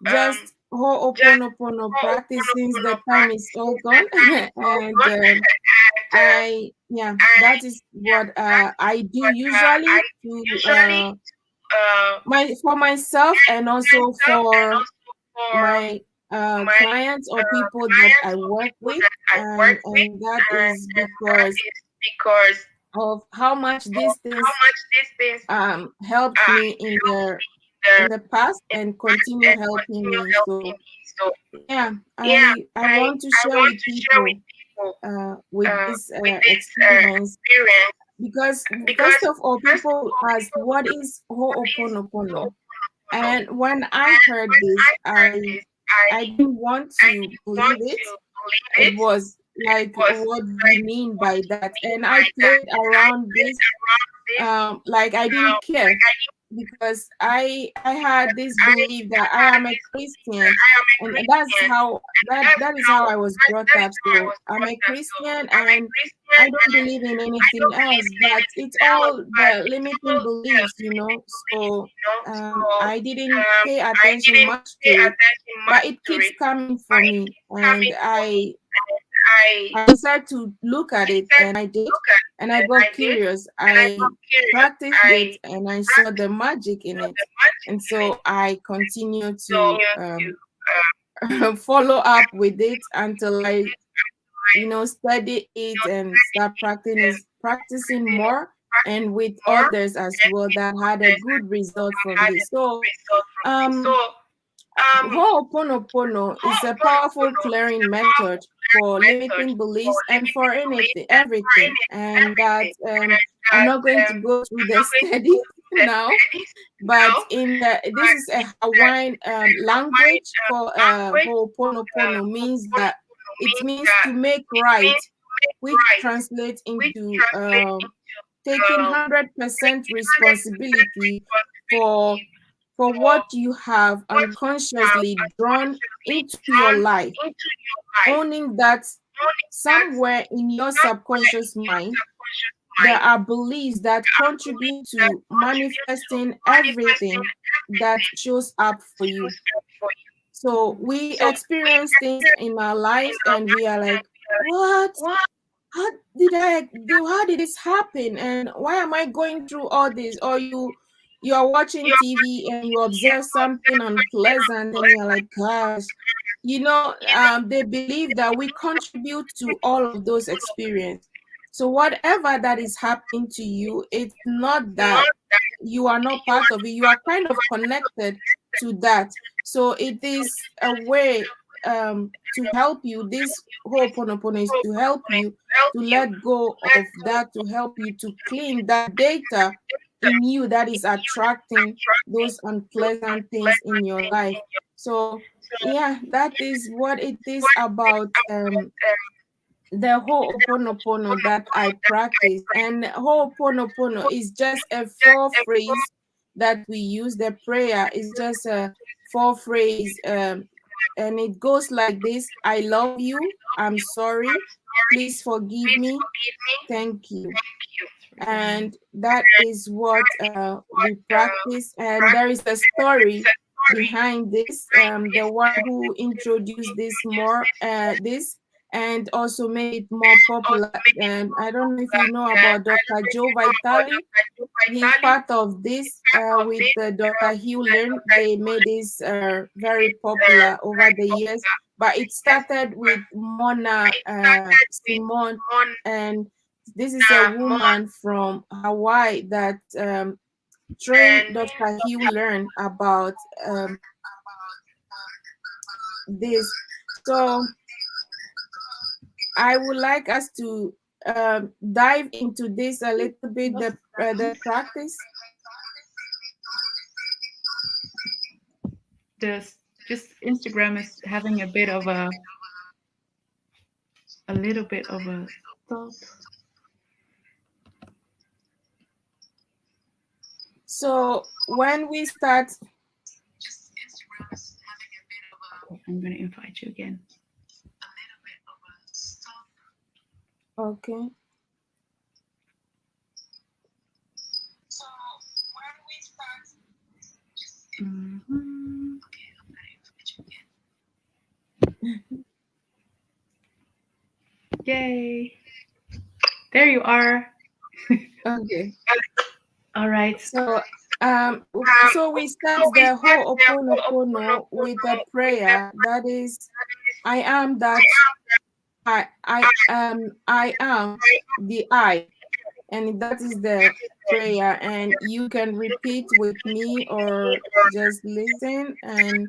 just Ho'oponopono practice, since the time is all gone. And that is what I do usually to for myself, and also for my clients or people that I work with, and that is because of how much these things helped me in the past and continue helping me. So yeah, I want to share with people with this experience, because first of all, people ask, what is Ho'oponopono? And when I heard this, I didn't want to believe it. It was like, what do you mean by that? And I played around this, like I didn't care, because I had this belief that I am a Christian, and that is how I was brought up. So I'm a Christian, and I don't believe in anything else, but it's all the limiting beliefs, you know. So I didn't pay attention much to it, but it keeps coming for me, and I decided to look at it, and I did, and I got curious. I practiced it, and I saw the magic in it, and so I continued to follow up with it until I, study it and start practicing more, and with others as well that had a good result from this. So Ho'oponopono is a powerful clearing method for limiting beliefs and for everything. And that I'm not going to go through the study now, but this is a Hawaiian language for Ho'oponopono, means that it means to make right, which translates into taking 100% responsibility for what you have unconsciously drawn into your life, owning that somewhere in your subconscious mind there are beliefs that contribute to manifesting everything that shows up for you. So we experience things in our lives, and we are like, what? How did this happen? And why am I going through all this? Or you are watching TV and you observe something unpleasant, and you're like, gosh, they believe that we contribute to all of those experiences. So whatever that is happening to you, it's not that you are not part of it. You are kind of connected to that. So it is a way to help you. This Ho'oponopono is to help you to let go of that, to help you to clean that data in you that is attracting those unpleasant things in your life. So yeah, that is what it is about. The Ho'oponopono that I practice, and Ho'oponopono is just a 4-phrase that we use. The prayer is just a 4-phrase, and it goes like this: I love you, I'm sorry, please forgive me, thank you. And that is what we practice. And there is a story behind this. The one who introduced this and also made it more popular. And I don't know if you know about Dr. Joe Vitale. He's part of this with Dr. Hugh Learn. They made this very popular over the years. But it started with Mona Simone, and this is a woman from Hawaii that trained Dr. Hugh Learn about this. So I would like us to dive into this a little bit, the practice. Just Instagram is having a little bit of a stop. So when we start, Okay, I'm going to invite you again. okay. Mm-hmm. Yay! There you are. Okay. All right. So we start the Ho'oponopono with a prayer that is, I am that I am the I, and that is the prayer, and you can repeat with me or just listen. And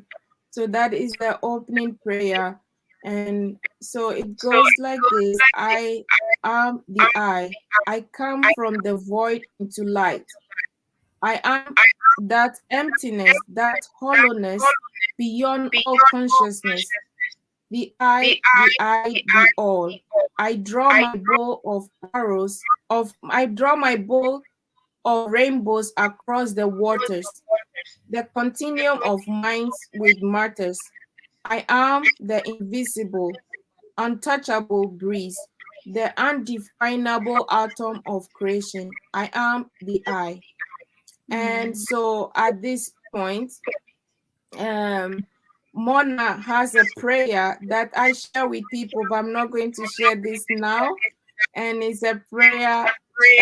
so that is the opening prayer, and so it goes like this: I am the I come from the void into light. I am that emptiness, that hollowness beyond all consciousness. The all. I draw my bow of arrows I draw my bow of rainbows across the waters, the continuum of minds with martyrs. I am the invisible, untouchable breeze, the undefinable atom of creation. I am the I. And so at this point, Mona has a prayer that I share with people, but I'm not going to share this now. And it's a prayer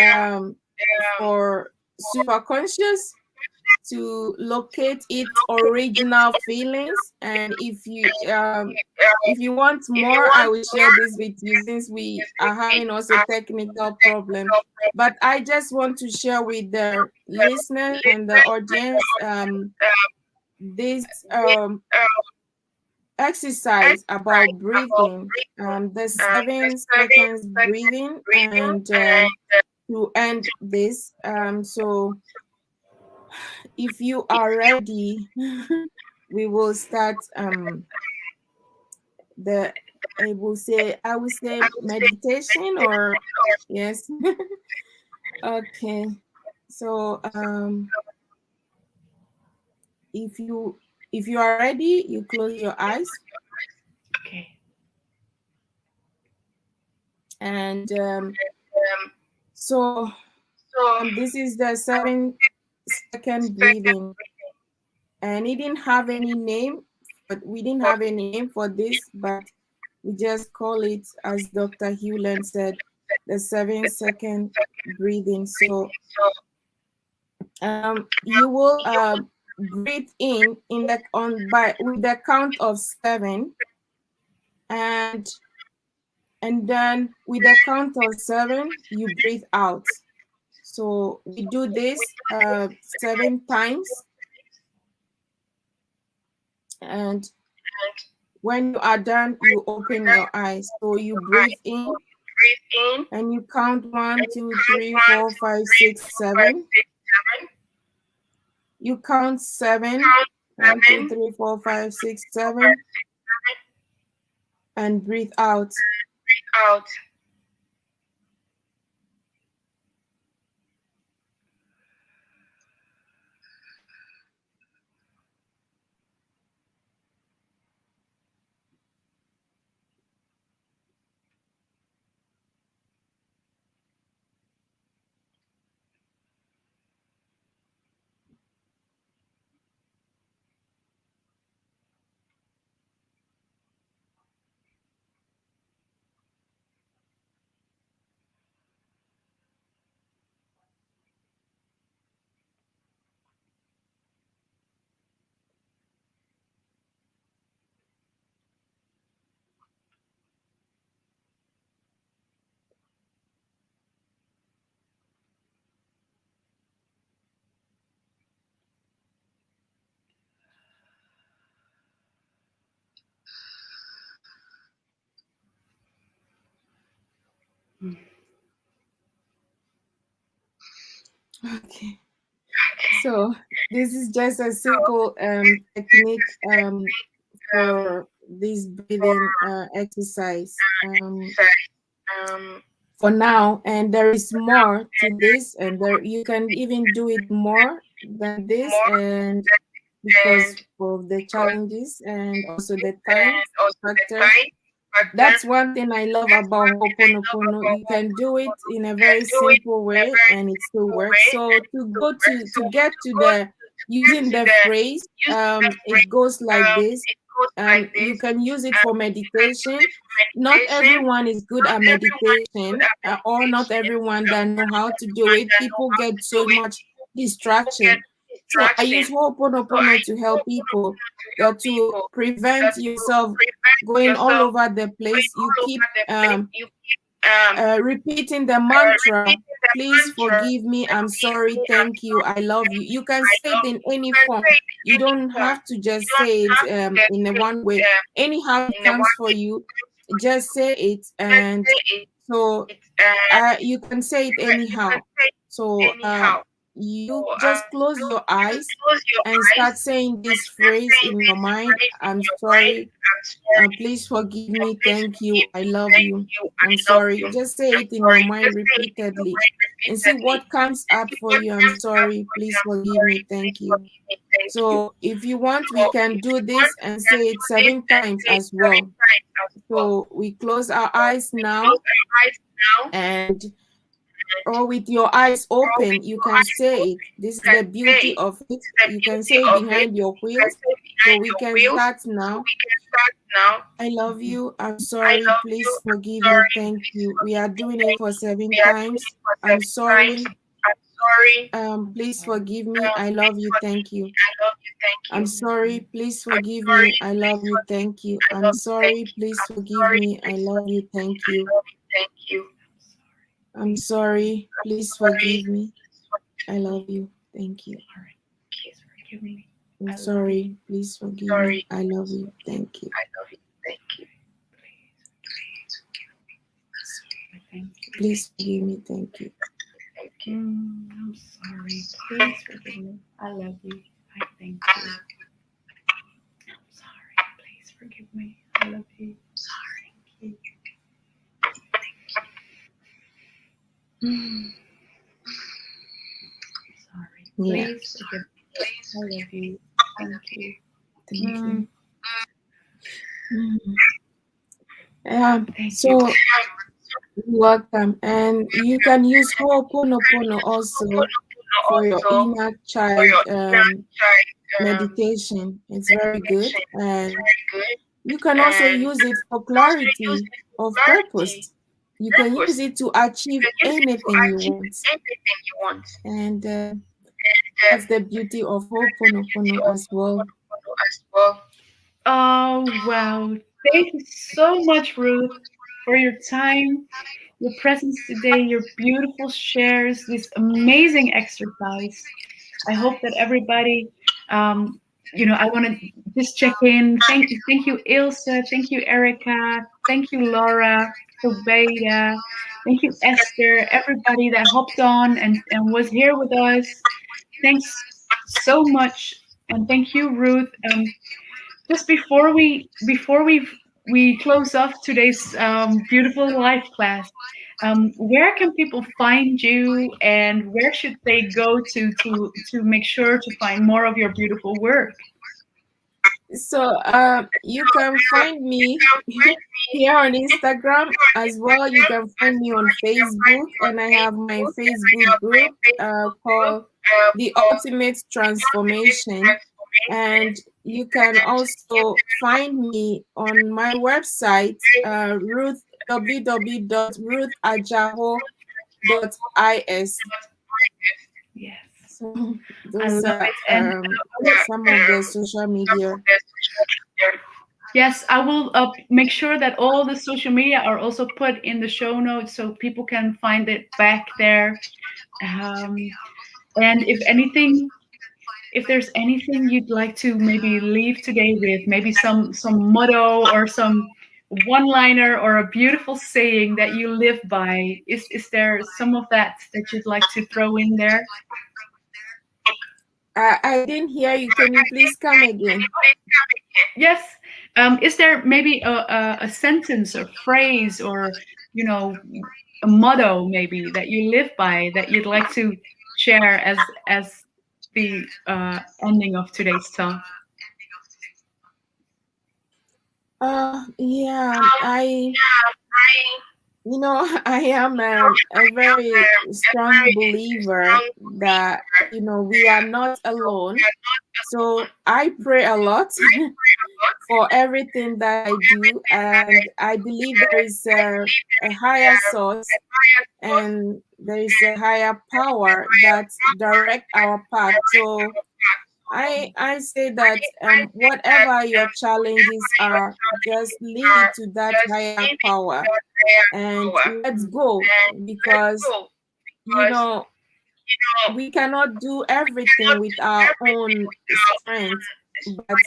um, for superconscious to locate its original feelings. And if you want more, I will share this with you since we are having also technical problem. But I just want to share with the listeners and the audience this exercise about breathing, the 7 seconds breathing, and to end this. So if you are ready, we will start the I will say meditation, or yes. Okay. So if you are ready, you close your eyes. Okay. And so this is the 7 second breathing, and it didn't have any name, but we didn't have any name for this, but we just call it, as Dr. Hewland said, the 7 second breathing. So you will breathe in the on by with the count of 7, and then with the count of 7 you breathe out. So we do this 7 times, and when you are done, you open your eyes. So you breathe in and you count 1, 2, 3, 4, 5, 6, 7. You count 7, 1, 2, 3, 4, 5, 6, 7, and breathe out. Okay. So this is just a simple technique for this breathing exercise for now, and there is more to this, and there you can even do it more than this, and because of the challenges and also the time factor. That's one thing I love about Ho'oponopono. You can do it in a very simple way and it still works. So to get to the using the phrase, it goes like this. You can use it for meditation. Not everyone is good at meditation, or not everyone that know how to do it. People get so much distraction. So I use Ho'oponopono to help people, to prevent yourself going all over the place. You keep repeating the mantra, please forgive me, I'm sorry, thank you, I love you. You can say it in any form. You don't have to just say it in a one way. Anyhow it comes for you, just say it. And so you can say it anyhow. So you just close your eyes and start saying this phrase in your mind. I'm sorry, please forgive me, thank you, I love you, I'm sorry. Just say it in your mind repeatedly and see what comes up for you. I'm sorry, please forgive me, thank you. So if you want, we can do this and say it 7 times as well. So we close our eyes now, and or with your eyes open, you can say it. This is the beauty of it. You can say it behind your wheels. So we can start now. I love you. I'm sorry. Please forgive me. Thank you. We are doing it for 7 times. I'm sorry. Please forgive me. I love you. Thank you. I'm sorry. Please forgive me. I love you. Thank you. I'm sorry. Please forgive me. I love you. Thank you. I'm sorry. Please forgive me. I love you. Thank you. Please forgive me. I'm sorry. Please forgive me. I love you. Thank you. Please forgive me. Thank you. I'm sorry. Please forgive me. I love you. I thank you. I'm sorry. Please forgive me. I love you. Sorry. Thank you. Sorry. Please forgive me. I love you. Thank you. Thank you. So you're welcome. And you can use Ho'oponopono also for your inner child meditation. It's very good. And you can also use it for clarity of purpose. You can use it to achieve anything you want. And that's the beauty of Ho'oponopono as well. Oh, wow. Thank you so much, Ruth, for your time, your presence today, your beautiful shares, this amazing exercise. I hope that everybody, I want to just check in. Thank you, Ilse. Thank you, Erica. Thank you, Laura, Sobeida. Thank you, Esther. Everybody that hopped on and was here with us. Thanks so much, and thank you, Ruth. Just before we close off today's beautiful live class, where can people find you, and where should they go to make sure to find more of your beautiful work? So you can find me here on Instagram as well. You can find me on Facebook, and I have my Facebook group called The Ultimate Transformation. And you can also find me on my website, www.ruthadjaho.is. Yes. So those are some of the social media. Yes, I will make sure that all the social media are also put in the show notes so people can find it back there. And if there's anything you'd like to maybe leave today with, maybe some motto or some one-liner or a beautiful saying that you live by? Is there some of that you'd like to throw in there? I didn't hear you. Can you please come again? Yes. Is there maybe a sentence or phrase or a motto maybe that you live by that you'd like to share as the ending of today's talk? Yeah, I am a very strong believer that, we are not alone. So I pray a lot for everything that I do. And I believe there is a higher source and there is a higher power that direct our path. So I say that whatever your challenges are, just leave it to that higher power and let's go, because we cannot do everything with our own strength, but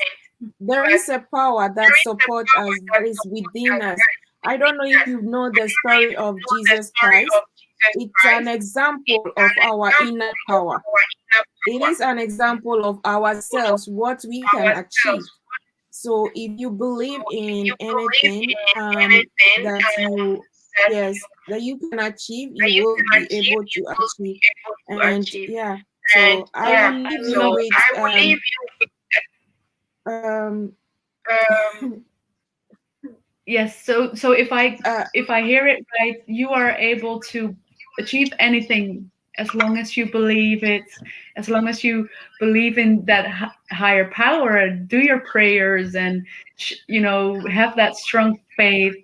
there is a power that supports us, that is within us. I don't know if you know the story of Jesus Christ. It's an example of our inner power. It is an example of ourselves, what we can achieve. So if you believe in anything that you can achieve, you will be able to achieve. And yeah, so I will leave you with yes. So if I hear it right, you are able to achieve anything as long as you believe it, as long as you believe in that higher power and do your prayers and have that strong faith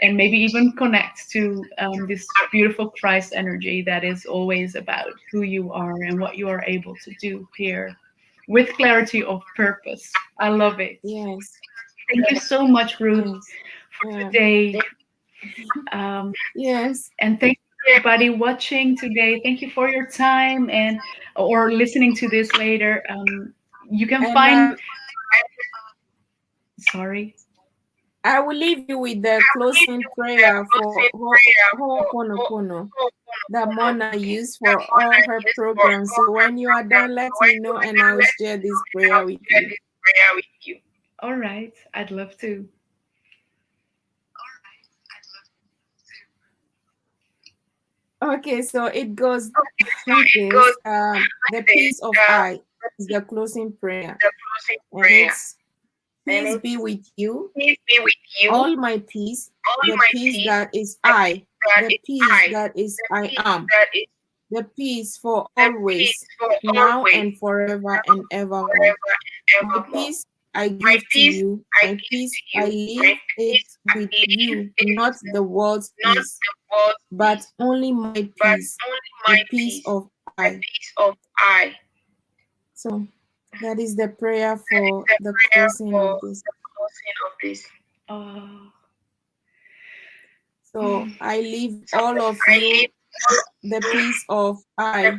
and maybe even connect to this beautiful Christ energy that is always about who you are and what you are able to do here with clarity of purpose. I love it. Yes. Thank you so much, Ruth, for today. Yes. And thank you, everybody watching today. Thank you for your time or listening to this later. You can find. Sorry. I will leave you with the closing prayer for Ho'oponopono that Mona used for all her programs. So when you are done, let me know and I'll share this prayer with you. All right. I'd love to. Okay, so it goes like this. The peace of I is the closing prayer. And it's peace be with you. All my peace, the peace that is I, the peace that is I am, the peace for always, now and forever and evermore. My peace I give to you, my peace I leave it with you, not the world's peace, but only my peace, the peace of I. So that is the prayer for the closing of this. So I leave all of you the peace of I.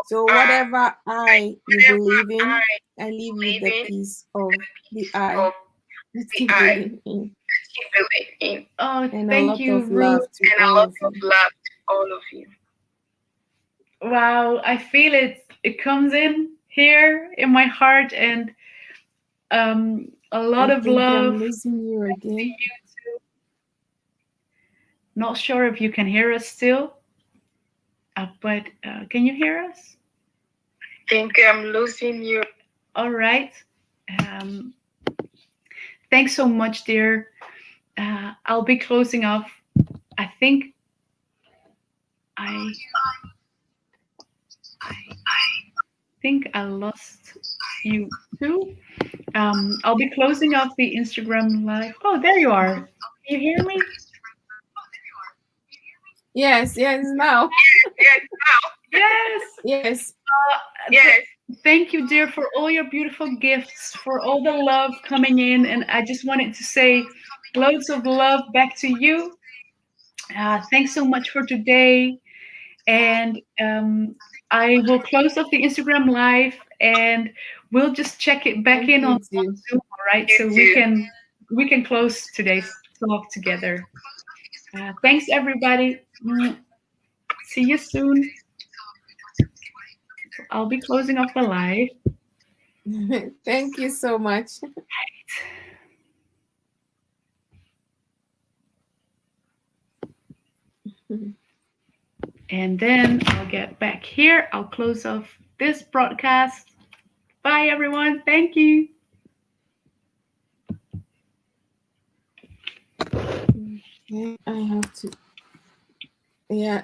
So whatever I you believe in, I leave you the peace of the I. Let's keep believing in. Oh, and thank you, Ruth. And a lot of love to all of you. Wow, I feel it. It comes in here in my heart, and a lot of love. I'm losing you again. Not sure if you can hear us still, but can you hear us? I think I'm losing you. All right. Thanks so much, dear. I'll be closing off. I think I lost you too. I'll be closing off the Instagram live. Oh, there you are. Can you hear me? Yes, now. Yes. Yes. Thank you, dear, for all your beautiful gifts, for all the love coming in. And I just wanted to say loads of love back to you. Thanks so much for today. And I will close off the Instagram live and we'll just check it back in on Zoom, all right? So we can close today's talk together. Thanks, everybody. See you soon. I'll be closing off the live. Thank you so much. And then I'll get back here. I'll close off this broadcast. Bye, everyone. Thank you. I have to. Yeah.